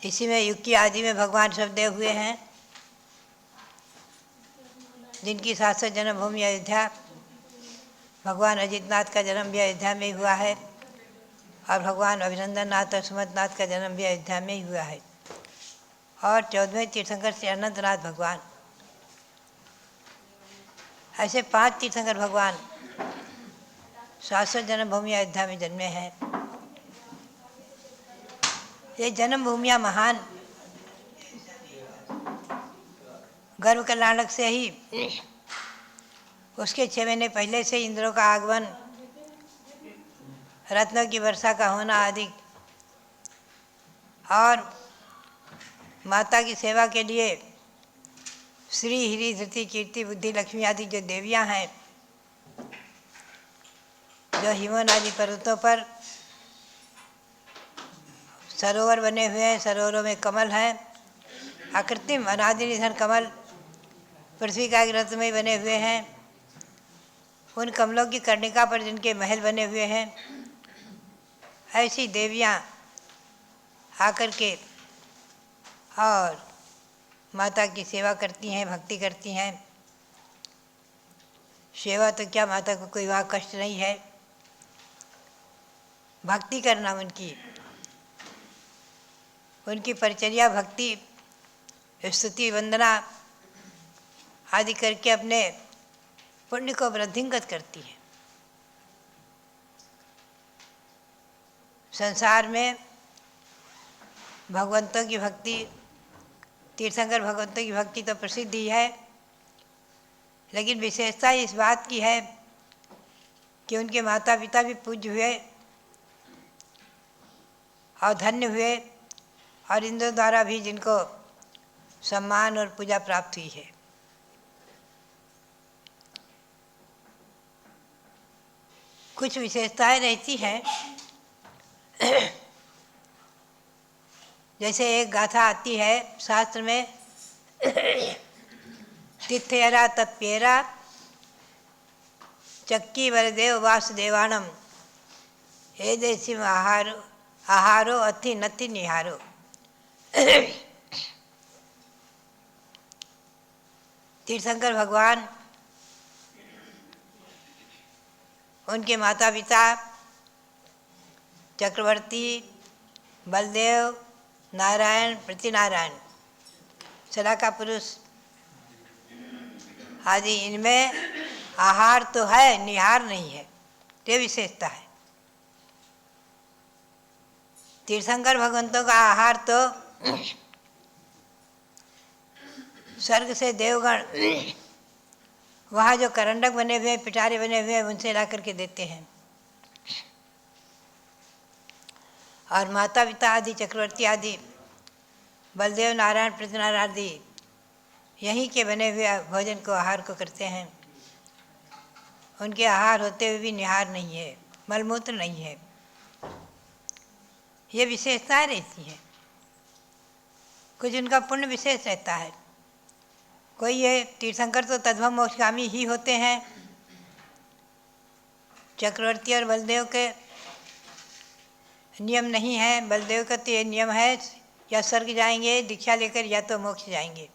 इसी में युग की आदि में भगवान सब देव हुए हैं, जिनकी शाश्वत जन्मभूमि अयोध्या। भगवान अजितनाथ का जन्म भी अयोध्या में ही हुआ है और भगवान अभिनंदन नाथ और सुमंतनाथ का जन्म भी अयोध्या में ही हुआ है। और 14वें तीर्थंकर श्री अनंतनाथ भगवान, ऐसे 5 तीर्थंकर भगवान शाश्वत जन्मभूमि अयोध्या में जन्मे हैं। ये जन्मभूमियाँ महान गर्भ कल्याणक से ही उसके 6 महीने पहले से इंद्रों का आगमन, रत्नों की वर्षा का होना आदि, और माता की सेवा के लिए श्री हिरी धृति कीर्ति बुद्धि लक्ष्मी आदि जो देवियाँ हैं, जो हिमवन आदि पर्वतों पर सरोवर बने हुए हैं, सरोवरों में कमल हैं, अकृत्रिम अनादि निधन कमल पृथ्वी का रत्न में बने हुए हैं। उन कमलों की कर्णिका पर जिनके महल बने हुए हैं, ऐसी देवियाँ आकर के और माता की सेवा करती हैं, भक्ति करती हैं। सेवा तो क्या, माता को कोई वहाँ कष्ट नहीं है। भक्ति करना उनकी परिचर्या, भक्ति, स्तुति, वंदना आदि करके अपने पुण्य को वृद्धिंगत करती है। संसार में भगवंतों की भक्ति, तीर्थंकर भगवंतों की भक्ति तो प्रसिद्ध ही है, लेकिन विशेषता इस बात की है कि उनके माता पिता भी पूज्य हुए और धन्य हुए, और इंद्र द्वारा भी जिनको सम्मान और पूजा प्राप्त हुई है। कुछ विशेषताएं रहती हैं, जैसे एक गाथा आती है शास्त्र में, तिथ्यरा तप्येरा चक्की वरदेव वासुदेवानम हे देसी आहारो अति नति निहारो। तीर्थंकर भगवान, उनके माता पिता चक्रवर्ती, बलदेव, नारायण, प्रतिनारायण, सदा का पुरुष आदि, इनमें आहार तो है, निहार नहीं है। ये विशेषता है। तीर्थंकर भगवंतों का आहार तो स्वर्ग से देवगण वहाँ जो करंडक बने हुए, पिटारे बने हुए, उनसे ला करके देते हैं। और माता पिता आदि, चक्रवर्ती आदि, बलदेव, नारायण, प्रतिनारायण आदि यहीं के बने हुए भोजन को, आहार को करते हैं। उनके आहार होते हुए भी निहार नहीं है, मलमूत्र नहीं है। ये विशेषताएं रहती हैं। कुछ उनका पुण्य विशेष रहता है। कोई ये तीर्थंकर तो तद्भव मोक्षगामी ही होते हैं। चक्रवर्ती और बलदेव के नियम नहीं है। बलदेव का तो ये नियम है या स्वर्ग जाएंगे दीक्षा लेकर या तो मोक्ष जाएंगे।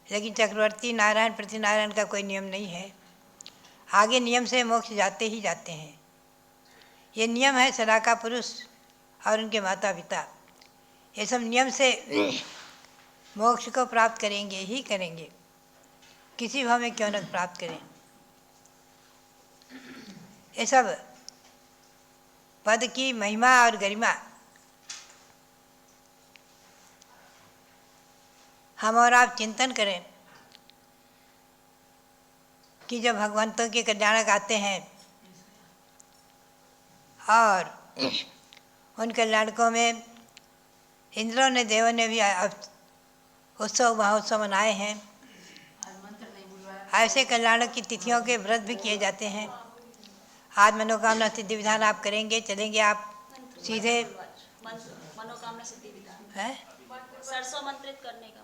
लेकिन चक्रवर्ती नारायण पृथ्वीनारायण का कोई नियम नहीं है, आगे नियम से मोक्ष जाते ही जाते हैं। ये नियम है सदा का पुरुष और उनके माता पिता, ये सब नियम से मोक्ष को प्राप्त करेंगे ही करेंगे, किसी भाव में क्यों न प्राप्त करें। ये सब पद की महिमा और गरिमा हम और आप चिंतन करें कि जब भगवंतों के कल्याणक आते हैं और उन कल्याणकों में इंद्रों ने देवों ने भी उत्सव महोत्सव मनाए हैं। ऐसे कल्याणक की तिथियों के व्रत भी किए जाते हैं। आज मनोकामना सिद्धि विधान आप करेंगे, चलेंगे आप सीधे मनोकामना सिद्धि विधान है। सरसों मंत्रित करने का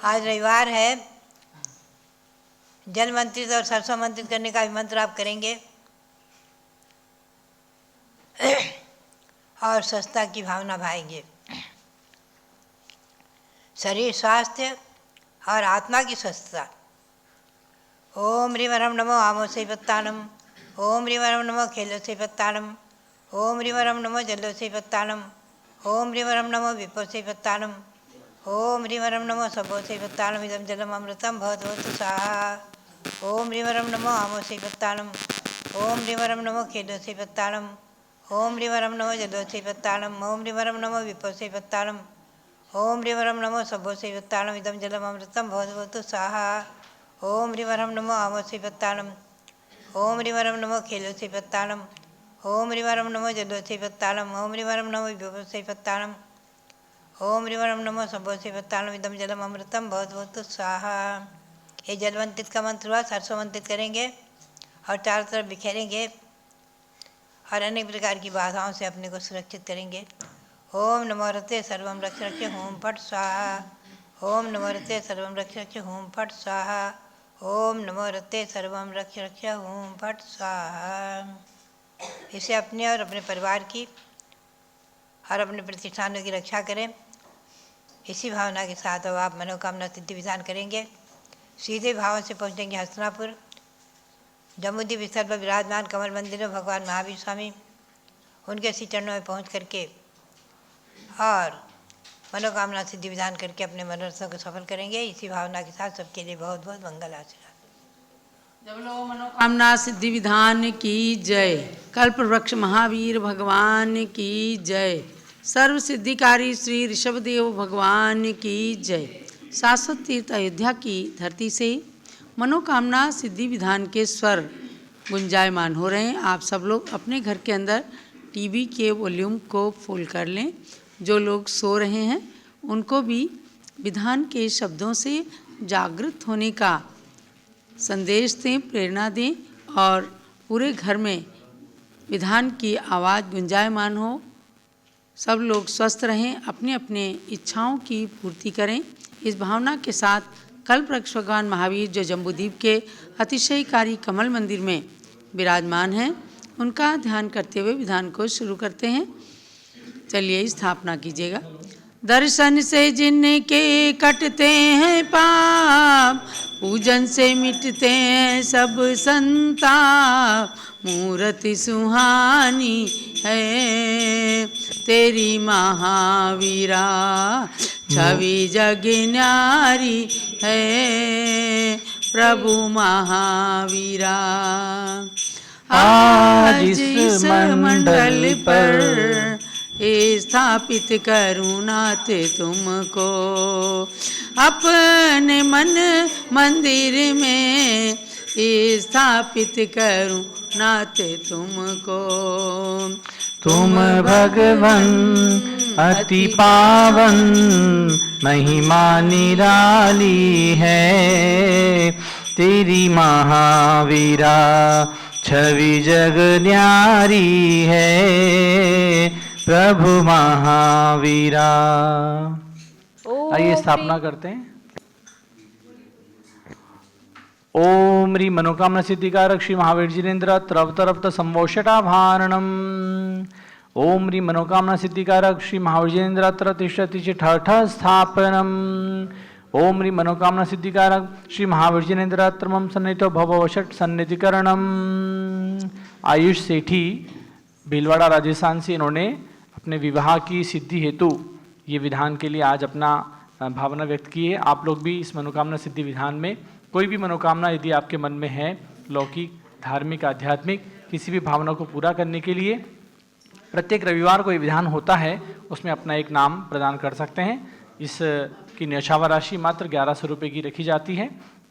आज रविवार है, जल मंत्रित और सरसों मंत्रित करने का भी मंत्र आप करेंगे और स्वच्छता की भावना भाएंगे। शरीर स्वास्थ्य और आत्मा की स्वस्थता। ओम ह्रीवरम नमो आमो से पत्तानम, ओम ह्रीवरम नमो खेलो से पत्तानम, ओम ह्रीवरम नमो जलो से पत्तानम, ओम ह्रीवरम नमो विपो से पत्तानम, ओम ह्रीवरम नमो सबो से पत्तानम इदम जलम अमृतम भवतु स्वाहा। ओम ह्रीवरम नमो आमो से पत्तानम, ओम ह्रीवरम नमो खेलो से पत्तानम, ओम ह्रीवरम नमो जलो से पत्तानम, ओम ह्रीवरम नमो विपो से पत्तानम, ओम ह्रीवरम नमो सबो से पत्तानम इदम जलम अमृतम भवतु स्वाहा। ओम ह्रीवरम नमो आमो से पत्तानम, ओम ह्रीवरम नमो खेलो से पत्तानम, ओम ह्रीवरम नमो जलो से पत्तानम, ओम ह्रीवरम नमो विपो से पत्तानम, ओम ह्रीवरम नमो सबो से पत्तानम इदम जलम अमृतम भवतु स्वाहा। ये जलवंतित का मंत्र हुआ। सरसों मंत्रित करेंगे और चारों तरफ बिखेरेंगे और अनेक प्रकार की बाधाओं से अपने को सुरक्षित करेंगे। ओम नमो रते सर्वम रक्ष रक्ष होम फट स्वाहा। ओम नमो रते सर्वम रक्ष रक्ष होम फट स्वाहा। ओम नमो रते सर्वम रक्ष रक्ष होम फट स्वाहा। इसे अपने और अपने परिवार की और अपने प्रतिष्ठानों की रक्षा करें। इसी भावना के साथ अब आप मनोकामना सिद्धि विधान करेंगे। सीधे भाव से पहुँचेंगे हस्तिनापुर। जम्बूद्वीप स्थल पर विराजमान कमल मंदिर में भगवान महावीर स्वामी, उनके श्री चरणों में पहुँच करके और मनोकामना सिद्धि विधान करके अपने मनोरथों को सफल करेंगे। इसी भावना के साथ सबके लिए बहुत बहुत मंगल आशीर्वाद। जब लोग मनोकामना सिद्धि विधान की जय। कल्प वृक्ष महावीर भगवान की जय। सर्व सिद्धिकारी श्री ऋषभदेव भगवान की जय। शाश्वत तीर्थ अयोध्या की धरती से मनोकामना सिद्धि विधान के स्वर गुंजायमान हो रहे हैं। आप सब लोग अपने घर के अंदर टीवी के वॉल्यूम को फुल कर लें। जो लोग सो रहे हैं उनको भी विधान के शब्दों से जागृत होने का संदेश दें, प्रेरणा दें और पूरे घर में विधान की आवाज़ गुंजायमान हो। सब लोग स्वस्थ रहें, अपने अपने इच्छाओं की पूर्ति करें। इस भावना के साथ कल्पवृक्ष भगवान महावीर जो जम्बूद्वीप के अतिशयकारी कमल मंदिर में विराजमान हैं, उनका ध्यान करते हुए विधान को शुरू करते हैं। चलिए स्थापना कीजिएगा। दर्शन से जिनके कटते हैं पाप, पूजन से मिटते हैं सब संताप। मूर्ति सुहानी है तेरी महावीरा, छवि जग न्यारी है प्रभु महावीरा। आज इस मंडल पर स्थापित करूँ नाथ तुमको, अपने मन मंदिर में स्थापित करूँ नाथ तुमको। तुम भगवन अति पावन, महिमा निराली है तेरी महावीरा, छवि जग न्यारी है प्रभु महावीरा। आइए स्थापना करते हैं। ओम ह्री मनोकामना सिद्धिकारक श्री महावीर जिनेन्द्र रवत रवत संवोषटा भारणम। ओम ह्रीं मनोकामना सिद्धिकारक श्री महाविजयेंद्रात्र तिष्ठति ठठ स्थापनम। ओम ह्रीं मनोकामना सिद्धिकारक श्री महाविजयेंद्रात्रमं सन्निधो भववशट सन्निधिकरणम। आयुष सेठी भीलवाड़ा राजस्थान से इन्होंने अपने विवाह की सिद्धि हेतु ये विधान के लिए आज अपना भावना व्यक्त की है। आप लोग भी इस मनोकामना सिद्धि विधान में कोई भी मनोकामना यदि आपके मन में है, लौकिक, धार्मिक, आध्यात्मिक, किसी भी भावना को पूरा करने के लिए प्रत्येक रविवार को ये विधान होता है, उसमें अपना एक नाम प्रदान कर सकते हैं। इस की न्यौछावर राशि मात्र 1100 रुपये की रखी जाती है।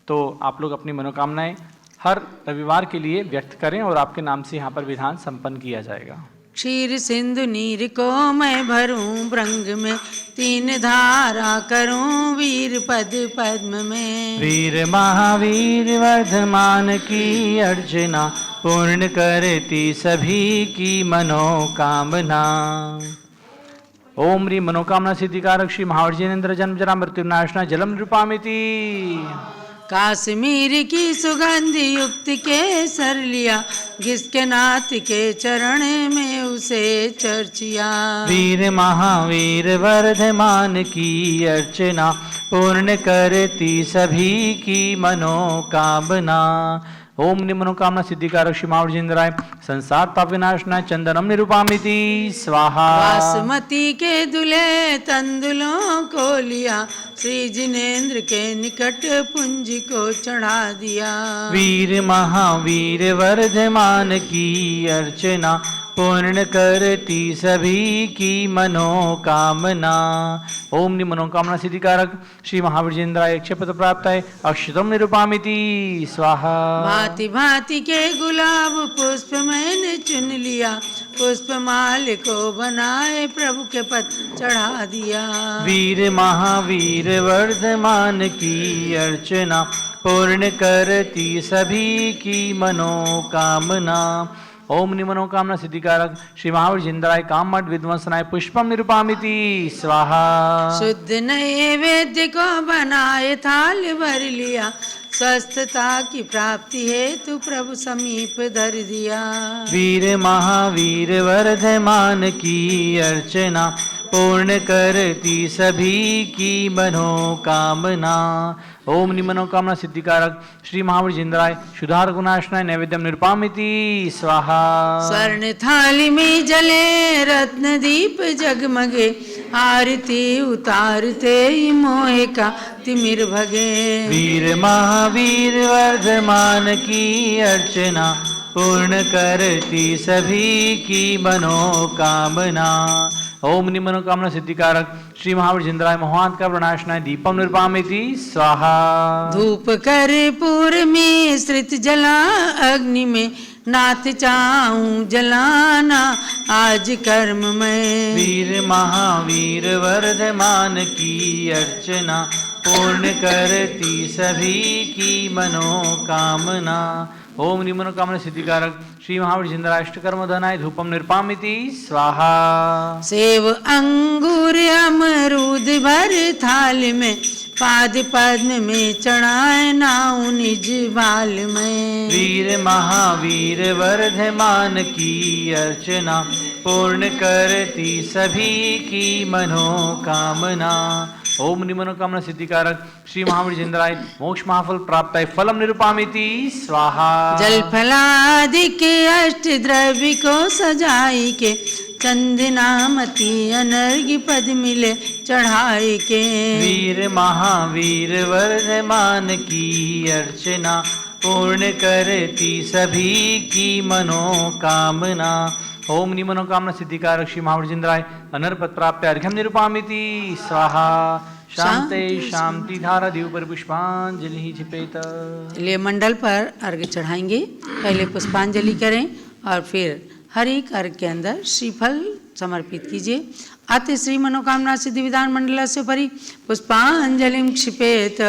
तो आप लोग अपनी मनोकामनाएं हर रविवार के लिए व्यक्त करें और आपके नाम से यहाँ पर विधान संपन्न किया जाएगा। क्षीर सिंधु नीर को मैं भरूं भृंग में, 3 धारा करूं वीर पद पद्म में। वीर महावीर वर्धमान की अर्चना, पूर्ण करती सभी की मनोकामना। ओम ह्रीं मनोकामना सिद्धिकारक श्री महाविजयेंद्र जन्म जरा मृत्यु नाशना जलम निरूपामिति। काश्मीर की सुगंध युक्त केसर लिया, जिसके नाथ के चरण में उसे चर्चिया। वीर महावीर वर्धमान की अर्चना, पूर्ण करती सभी की मनोकामना। ओम ह्रीं मनोकामना सिद्धिकारक श्री महाविजयेंद्राय संसार पाप विनाशनाय चंदनम निरूपामिति स्वाहा। बासमती के दुले तंदुलों को लिया, श्री जिनेन्द्र के निकट पुंज को चढ़ा दिया। वीर महावीर वर्धमान की अर्चना, पूर्ण करती सभी की मनोकामना। ओम ह्रीं मनोकामना सिद्धिकारक श्री महाविजयेंद्राय क्षपथ प्राप्त है अक्षतम निरूपामिति स्वाहा। भांति भांति के गुलाब पुष्प मैंने चुन लिया, पुष्पमाल को बनाए प्रभु के पद चढ़ा दिया। वीर महावीर वर्धमान की अर्चना, पूर्ण करती सभी की मनोकामना। ओम ह्रीं मनोकामना सिद्धिकारक श्री महाविजयेंद्राय काममठ विध्वंसनाय पुष्पम निरूपामिति स्वाहा। शुद्ध नैवेद्य को बनाए थाल भर लिया, स्वस्थता की प्राप्ति हेतु प्रभु समीप धर दिया। वीर महावीर वर्धमान की अर्चना, पूर्ण करती सभी की मनोकामना। ओम ह्रीं मनोकामना सिद्धिकारक श्री महाविजयेंद्राय शुद्धार गुणाशनाय नैवेद्यम निरूपामिति स्वाहा। स्वर्ण थाली में जले रत्न दीप जगमगे, आरती उतारते ही मोह का तिमिर भगे। वीर महावीर वर्धमान की अर्चना, पूर्ण करती सभी की मनोकामना। ओम ह्रीं मनोकामना सिद्धिकारक श्री महाविजयेंद्राय मोहांत का प्रणाशनाय दीपम निरूपामिति स्वाहा। धूप कर पूर में श्रित जला अग्नि में, नाथ चाहूं जलाना आज कर्म में। वीर महावीर वर्धमान की अर्चना, पूर्ण करती सभी की मनोकामना। ओम ह्रीं मनोकामना सिद्धिकारक श्री महाविजयेंद्राय अष्टकर्म धनाय धूपम निरूपामिति स्वाहा। सेव अंगूर अमरूद भर थाल में, पाद पद्म में चढ़ाए नाऊ निज बाल में। वीर महावीर वर्धमान की अर्चना, पूर्ण करती सभी की मनोकामना। ओम ह्रीं मनोकामना सिद्धिकारक श्री महाविजयेंद्राय मोक्ष महाफल प्राप्ताय फलम निरूपामिति स्वाहा। जल फलादि के अष्ट द्रव्य को सजाई के, चंदनामती अनर्घ्य पद मिले चढ़ाए के। वीर महावीर वर्धमान की अर्चना, पूर्ण करती सभी की मनोकामना। ओम ह्रीं मनोकामना सिद्धिकारक श्री महाविजयेंद्राय अनर्पद प्राप्त अर्घ्यम निरूपामिति स्वाहा। शांते शांति धारा दीव पर पुष्पांजलि छिपेत। चलिए मंडल पर अर्घ्य चढ़ाएंगे। पहले पुष्पांजलि करें और फिर हर एक अर्घ्य के अंदर श्रीफल समर्पित कीजिए। अत श्री मनोकामना सिद्धि विधान मंडल से परि पुष्पांजलिं क्षिपेत।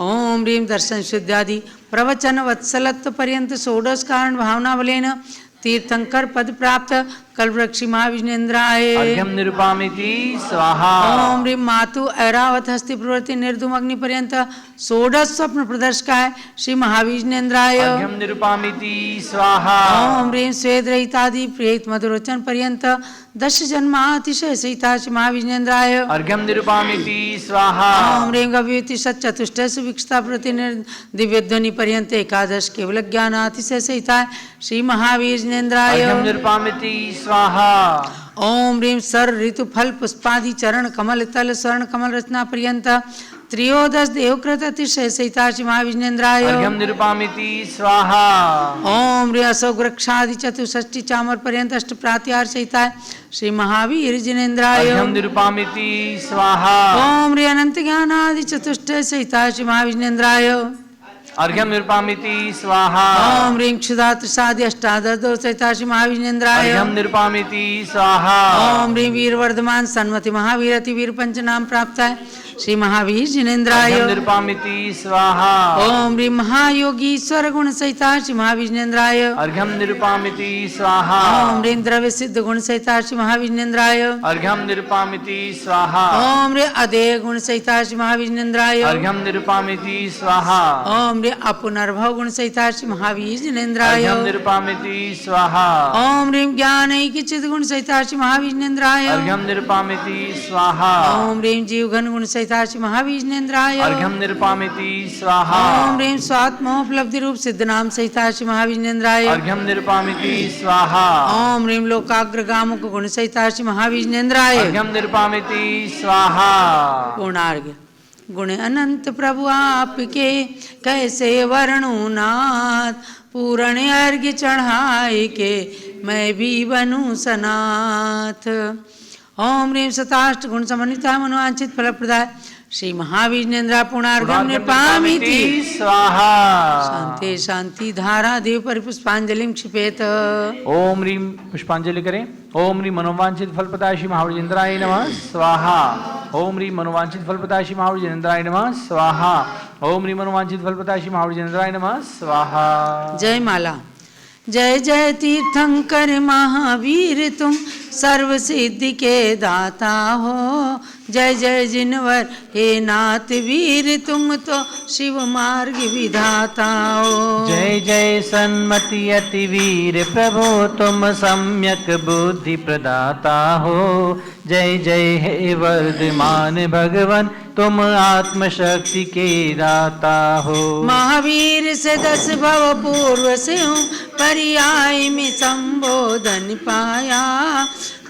ओम ह्रीं दर्शन शुद्धादि प्रवचन वत्सलत्व पर्यंत षोडश कारण भावना बलेन तीर्थंकर पद प्राप्त कल्पवृक्षि महाविष्णुन्द्राय अर्घ्यम निरुपामिति स्वाहा। ओम ह्रीं मातु ऐरावत हस्ति प्रवृत्ति निर्धूम अग्नि पर्यंत षोडश स्वप्न प्रदर्शकाय श्री महाविष्णुन्द्राय अर्घ्यम निरुपामिति स्वाहा। ओम ह्रीं स्वेद रहितादि प्रियत मधुरोचन पर्यंत दश जन्मातिशय सहिता श्री महाविष्णुन्द्राय अर्घ्यम निरुपामिति स्वाहा। ओम ह्रीं गव्युति सच्चतुष्टय सुविक्षता प्रति दिव्य ध्वनि पर्यंत एकादश केवल ज्ञानातिशय सहिता श्री महाविष्णुन्द्राय अर्घ्यम निरुपामिति स्वाहा। ओम ह्रीं सर ऋतु फल पुष्पादि चरण कमल तल स्वर्ण कमल रचना पर्यंत त्रयोदश देवकृत अतिशय सहिता श्री महाविष्णुन्द्राय अर्घ्यम निरुपामिति स्वाहा। ओम ह्रीं अशोक वृक्षादि चतुष्षष्टि चामर पर्यंत अष्ट प्रात्यार सहिता श्री महावीर जिनेन्द्राय अर्घ्यम निरुपामिति स्वाहा। ओम ह्रीं अनंत ज्ञानादि चतुष्टय सहिता श्री महाविष्णुन्द्राय अर्घ्यम निरुपामिति स्वाहा। ओम ह्रीं क्षुधा त्रिसादि अष्टादश दो सहिता श्री महाविष्णुन्द्राय अर्घ्यम निरुपामिति स्वाहा। ओम ह्रीं वीर वर्धमान सन्मति महावीर अति वीर पंच नाम प्राप्त है श्री महावीर जिनेन्द्राय अर्घ्यम निरुपामिति स्वाहा। ओम ह्रीं महायोगी ईश्वर गुण सहिता श्री महाविष्णुन्द्राय अर्घ्यम निरुपामिति स्वाहा। ओम ह्रीं द्रव्य सिद्ध गुण सहिता श्री महाविष्णुन्द्राय अर्घ्यम निरुपामिति स्वाहा। ओम ह्रीं अदेय गुण सहिता श्री महाविष्णुन्द्राय अर्घ्यम निरुपामिति स्वाहा। ओम ह्रीं अपुनर्भव गुण सहिता श्री महावीर जिनेन्द्राय अर्घ्यम निरुपामिति स्वाहा। ओम ह्रीं ज्ञानैकिचित गुण सहिता श्री महाविष्णुन्द्राय अर्घ्यम निरुपामिति स्वाहा। ओम ह्रीं जीव घन गुण सहिता श्री महाविष्णुन्द्राय अर्घ्यम निरुपामिति स्वाहा। ओम ह्रीं स्वात्मोपलब्धि रूप सिद्ध नाम सहिता श्री महाविष्णुन्द्राय अर्घ्यम निरुपामिति स्वाहा। ओम ह्रीं लोकाग्र गामुक गुण सहिता श्री महाविष्णुन्द्राय अर्घ्यम निरुपामिति स्वाहा। पूर्णार्घ्य। गुण अनंत प्रभु आपके कैसे वर्णूं नाथ, पूर्ण अर्घ्य चढ़ाए के मैं भी बनूं सनाथ। ओम ह्रीं शताष्ट गुण समन्विता मनोवांछित फल प्रदाय श्री महाविष्णुन्द्राय पूर्णार्घ्यम निरुपामिति स्वाहा। शांति शांति धारा देव परिपुष्पांजलिं क्षिपेत। ओम ह्रीं पुष्पांजलि करें। ओम ह्रीं मनोवांछित फलप्रदाय श्री महाविष्णुन्द्राय नमः स्वाहा। ओम ह्रीं मनोवांछित फलप्रदाय श्री महाविष्णुन्द्राय नमः स्वाहा। ओम ह्रीं मनोवांछित फलप्रदाय श्री महाविष्णुन्द्राय नमः स्वाहा। जय माला। जय जय तीर्थंकर महावीर तुम सर्व सिद्धि के दाता हो। जय जय जिनवर हे नाथ वीर तुम तो शिव मार्ग विधाता हो। जय जय सन्मति अति वीर प्रभु तुम सम्यक बुद्धि प्रदाता हो। जय जय हे वर्धमान भगवान तुम आत्मशक्ति के दाता हो। महावीर से 10 भव पूर्व से हूँ पर्याय में संबोधन पाया,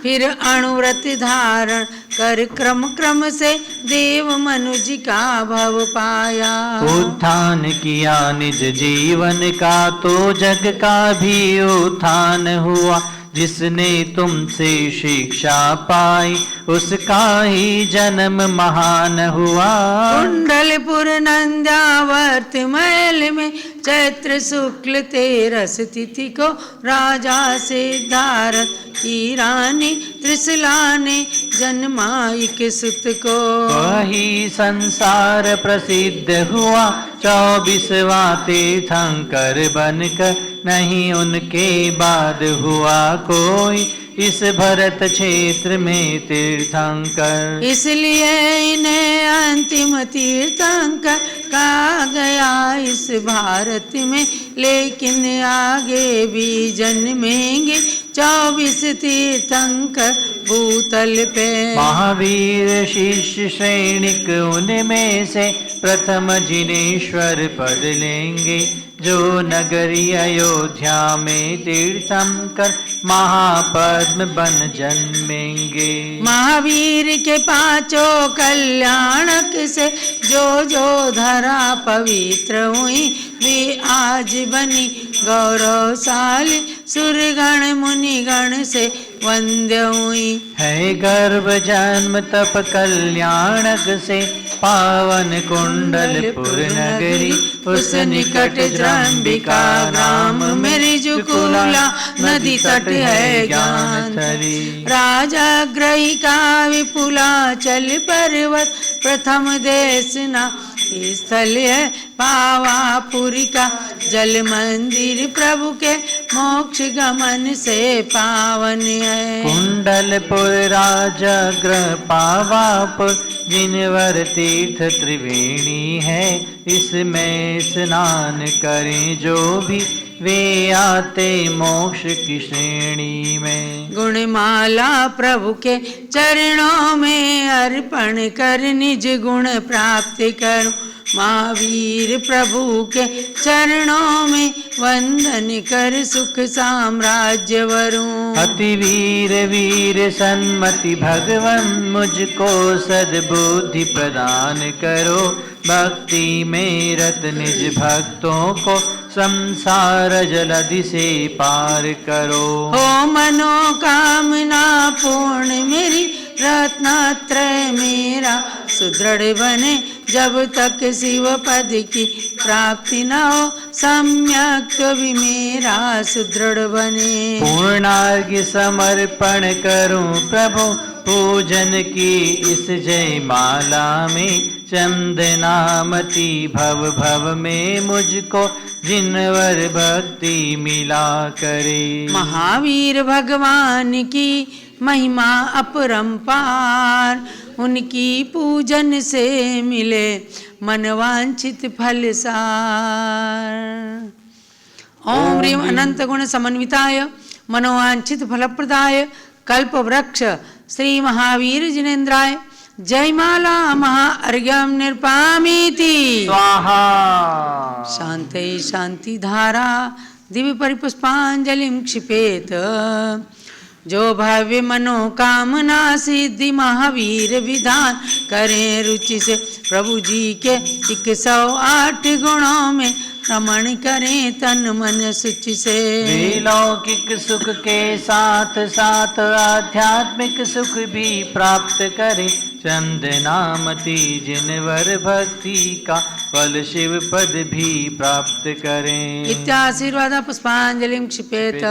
फिर अणुव्रत धारण कर क्रम क्रम से देव मनुज का भव पाया। उत्थान किया निज जीवन का तो जग का भी उत्थान हुआ। जिसने तुमसे शिक्षा पाई उसका ही जन्म महान हुआ। कुंडलपुर नंद्यावर्त महल में चैत्र शुक्ल 13 तिथि को राजा सिद्धार्थ की रानी त्रिशला ने जन्माई के सुत को। वही संसार प्रसिद्ध हुआ 24वां तीर्थंकर बनकर, नहीं उनके बाद हुआ कोई इस भरत क्षेत्र में तीर्थंकर। इसलिए इन्हें अंतिम तीर्थंकर कहा गया इस भारत में, लेकिन आगे भी जन्मेंगे 24 तीर्थंकर भूतल पे। महावीर शिष्य श्रेणिक उनमें से प्रथम जिनेश्वर पद लेंगे, जो नगरी अयोध्या में तीर्थंकर महापद्म बन जन्मेंगे। महावीर के 5 कल्याणक से जो जो धरा पवित्र हुई, वे आज बनी गौरवशाली सुरगण मुनिगण से वंद्य हुई। है गर्भ जन्म तप कल्याणक से पावन कुंडलपुर नगरी, उस निकट जम्बिका ग्राम मेरी जुकुला नदी तट है ज्ञान थरी। राजा ग्रही का विपुला चल पर्वत प्रथम देश ना स्थल है पावापुरी का, जल मंदिर प्रभु के मोक्ष गमन से पावन है। कुंडलपुर राजगृह पावापुर जिनवर तीर्थ त्रिवेणी है, इसमें स्नान करें जो भी वे आते मोक्ष की श्रेणी में। गुणमाला प्रभु के चरणों में अर्पण कर निज गुण प्राप्त करो, महावीर प्रभु के चरणों में वंदन कर सुख साम्राज्य वरूं। अति वीर वीर सन्मति भगवन मुझको सद्बुद्धि प्रदान करो, भक्ति में रत निज भक्तों को संसार जलधि से पार करो। हो मनोकामना पूर्ण मेरी, रत्नत्रय मेरा सुदृढ़ बने, जब तक शिव पद की प्राप्ति न हो, सम्यक भी मेरा सुदृढ़ बने। पूर्णार्घ्य समर्पण करूं प्रभु पूजन की इस जय माला में, चंदनामती भव भव में मुझको जिनवर भक्ति मिला करे। महावीर भगवान की महिमा अपरंपार, उनकी पूजन से मिले मनवांछित फल सार। ओम ह्रीम अनंत गुण समन्विताय मनोवांछित फलप्रदाय कल्प वृक्ष श्री महावीर जिनेन्द्राय जय माला महाअर्घ्यम निर्पामीति स्वाहा। शांति शांति धारा दिव्य परिपुष्पांजलिं क्षिपेत, जो भव्य मनोकामना सिद्धि महावीर विधान करें रुचि से, प्रभु जी के 108 गुणों में रमण करें तन मन सुचि से। वे लौकिक सुख के साथ साथ आध्यात्मिक सुख भी प्राप्त करें, चंदनामती जिनवर भक्ति का फल शिव पद भी प्राप्त करें। इत्याशीर्वाद पुष्पांजलिं क्षिपेत।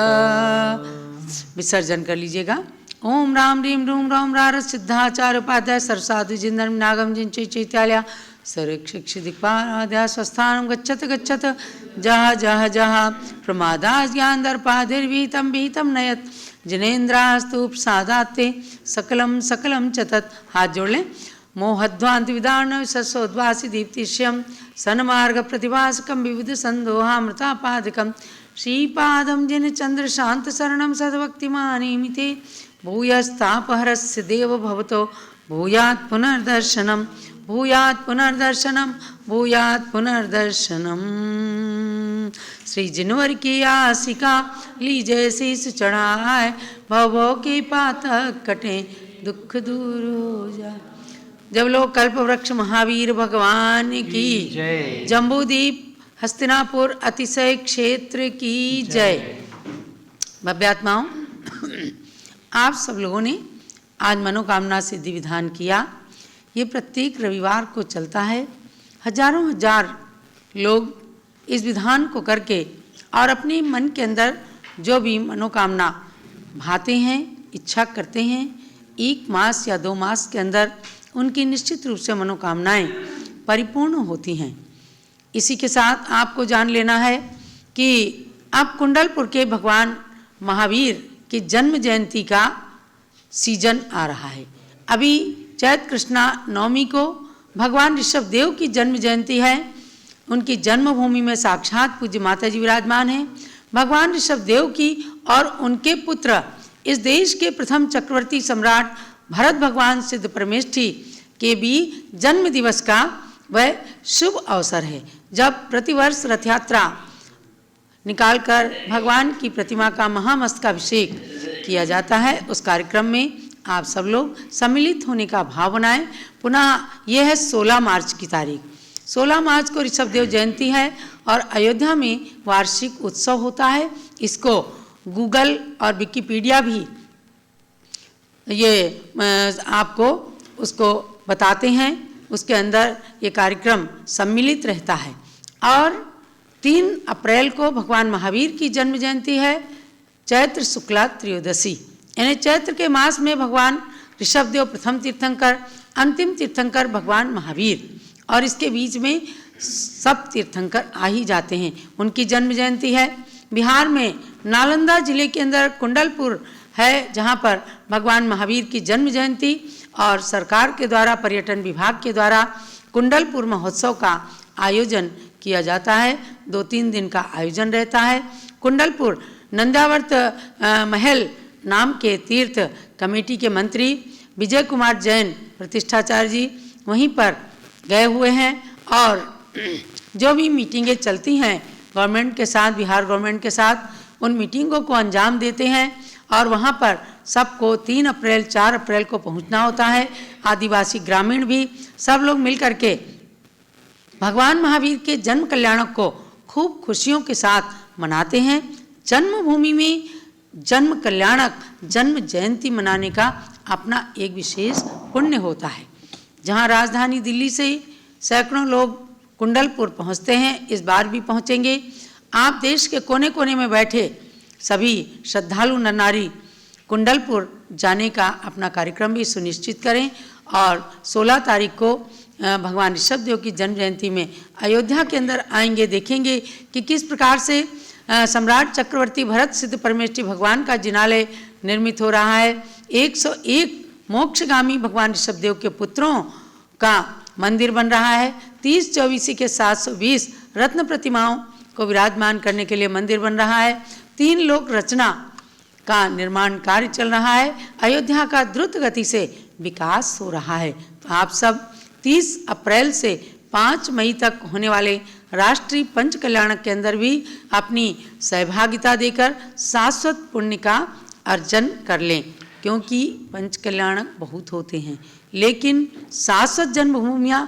विसर्जन कर लीजिएगा। ओम राम रीम रूम राम रार सिद्धाचार्य उपाध्याय सरसाधु जिंदर नागम जिन चैत्यालय सरक्षिक्ष दिक्पाराध्याय स्वस्थानं गच्छत गच्छत जहाँ जहाँ जहाँ प्रमादास ज्ञान दर्पाधिर्विहितं विहितं नयत जिनेन्द्रास्तु प्रसादाते सकलम सकलम चतत। हाथ जोड़ लें। मोहध्वांत विदारण सस्सोद्वासी दीप्तिश्यम सन्मार्ग प्रतिभासकम विविध संदोहामृतापादकम श्रीपादम जिन चंद्र शांत शरणम सद्भक्तिमानीमिते भूयस्तापहरस्य देव भवतो भूयात् पुनर्दर्शनम भूयात् पुनर्दर्शनम भूयात् पुनर्दर्शनम। श्री जिनवर की आसिका लीजय शीस चढ़ाए, भवों की पातक कटे दुख दूर हो जाए। जब लोग कल्प वृक्ष महावीर भगवान की जय। जम्बूदीप हस्तिनापुर अतिशय क्षेत्र की जय। भव्यात्माओं, आप सब लोगों ने आज मनोकामना सिद्धि विधान किया। ये प्रत्येक रविवार को चलता है। हजारों हजार लोग इस विधान को करके और अपने मन के अंदर जो भी मनोकामना भाते हैं, इच्छा करते हैं, 1 मास या 2 मास के अंदर उनकी निश्चित रूप से मनोकामनाएं परिपूर्ण होती हैं। इसी के साथ आपको जान लेना है कि अब कुंडलपुर के भगवान महावीर की जन्म जयंती का सीजन आ रहा है। अभी चैत कृष्णा नवमी को भगवान ऋषभ देव की जन्म जयंती है। उनकी जन्मभूमि में साक्षात पूज्य माता जी विराजमान हैं। भगवान ऋषभ देव की और उनके पुत्र इस देश के प्रथम चक्रवर्ती सम्राट भरत भगवान सिद्ध परमेष्ठी के भी जन्म दिवस का वह शुभ अवसर है, जब प्रतिवर्ष रथ यात्रा निकालकर भगवान की प्रतिमा का महामस्तकाभिषेक किया जाता है। उस कार्यक्रम में आप सब लोग सम्मिलित होने का भाव बनाएं। पुनः यह है 16 मार्च की तारीख। 16 मार्च को ऋषभ देव जयंती है और अयोध्या में वार्षिक उत्सव होता है। इसको गूगल और विकिपीडिया भी ये आपको उसको बताते हैं। उसके अंदर ये कार्यक्रम सम्मिलित रहता है। और 3 अप्रैल को भगवान महावीर की जन्म जयंती है, चैत्र शुक्ला त्रयोदशी, यानी चैत्र के मास में भगवान ऋषभ देव प्रथम तीर्थंकर, अंतिम तीर्थंकर भगवान महावीर। और इसके बीच में सब तीर्थंकर आ ही जाते हैं। उनकी जन्म जयंती है। बिहार में नालंदा जिले के अंदर कुंडलपुर है, जहाँ पर भगवान महावीर की जन्म जयंती और सरकार के द्वारा, पर्यटन विभाग के द्वारा कुंडलपुर महोत्सव का आयोजन किया जाता है। 2-3 दिन का आयोजन रहता है। कुंडलपुर नंदावर्त महल नाम के तीर्थ कमेटी के मंत्री विजय कुमार जैन प्रतिष्ठाचार्य जी वहीं पर गए हुए हैं और जो भी मीटिंगें चलती हैं गवर्नमेंट के साथ, बिहार गवर्नमेंट के साथ, उन मीटिंगों को अंजाम देते हैं और वहाँ पर सबको 3 अप्रैल 4 अप्रैल को पहुँचना होता है। आदिवासी ग्रामीण भी सब लोग मिल करके भगवान महावीर के जन्म कल्याणक को खूब खुशियों के साथ मनाते हैं। जन्मभूमि में जन्म कल्याणक जन्म जयंती मनाने का अपना एक विशेष पुण्य होता है। जहाँ राजधानी दिल्ली से सैकड़ों लोग कुंडलपुर पहुँचते हैं, इस बार भी पहुँचेंगे। आप देश के कोने कोने में बैठे सभी श्रद्धालु नर नारी कुंडलपुर जाने का अपना कार्यक्रम भी सुनिश्चित करें और 16 तारीख को भगवान ऋषभ देव की जन्म जयंती में अयोध्या के अंदर आएंगे। देखेंगे कि किस प्रकार से सम्राट चक्रवर्ती भरत सिद्ध परमेष्ठी भगवान का जिनालय निर्मित हो रहा है। 101 मोक्षगामी भगवान ऋषभ देव के पुत्रों का मंदिर बन रहा है। 30 चौबीसी के 720 रत्न प्रतिमाओं को विराजमान करने के लिए मंदिर बन रहा है। 3 लोक रचना का निर्माण कार्य चल रहा है। अयोध्या का द्रुत गति से विकास हो रहा है। तो आप सब 30 अप्रैल से 5 मई तक होने वाले राष्ट्रीय पंच कल्याणक के अंदर भी अपनी सहभागिता देकर शाश्वत पुण्य का अर्जन कर लें, क्योंकि पंच कल्याणक बहुत होते हैं लेकिन शाश्वत जन्मभूमियाँ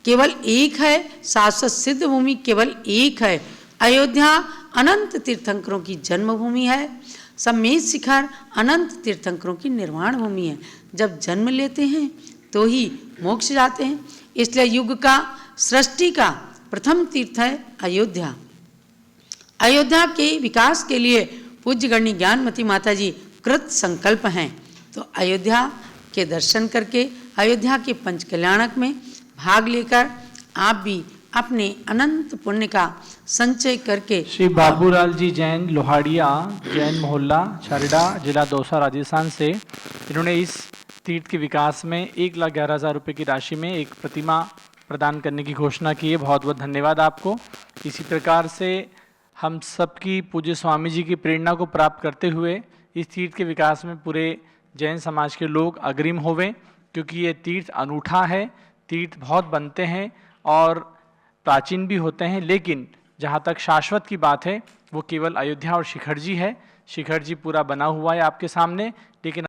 केवल एक है, शाश्वत सिद्ध भूमि केवल एक है। अयोध्या अनंत तीर्थंकरों की जन्मभूमि है। सम्मेद शिखर अनंत तीर्थंकरों की निर्वाण भूमि है। जब जन्म लेते हैं तो ही मोक्ष जाते हैं। इसलिए युग का, सृष्टि का प्रथम तीर्थ है अयोध्या। अयोध्या के विकास के लिए पूज्य गणनी ज्ञानमती माता जी कृत संकल्प हैं। तो अयोध्या के दर्शन करके अयोध्या के पंच कल्याणक में भाग लेकर आप भी अपने अनंत पुण्य का संचय करके। श्री बाबूलाल जी जैन, लोहाड़िया जैन मोहल्ला, छरडा, जिला दौसा, राजस्थान से, इन्होंने इस तीर्थ के विकास में 1,11,000 रुपये की राशि में एक प्रतिमा प्रदान करने की घोषणा की है। बहुत बहुत धन्यवाद आपको। इसी प्रकार से हम सबकी पूज्य स्वामी जी की प्रेरणा को प्राप्त करते हुए इस तीर्थ के विकास में पूरे जैन समाज के लोग अग्रिम होवें, क्योंकि ये तीर्थ अनूठा है। तीर्थ बहुत बनते हैं और प्राचीन भी होते हैं, लेकिन जहाँ तक शाश्वत की बात है वो केवल अयोध्या और शिखर जी है। शिखर जी पूरा बना हुआ है आपके सामने, लेकिन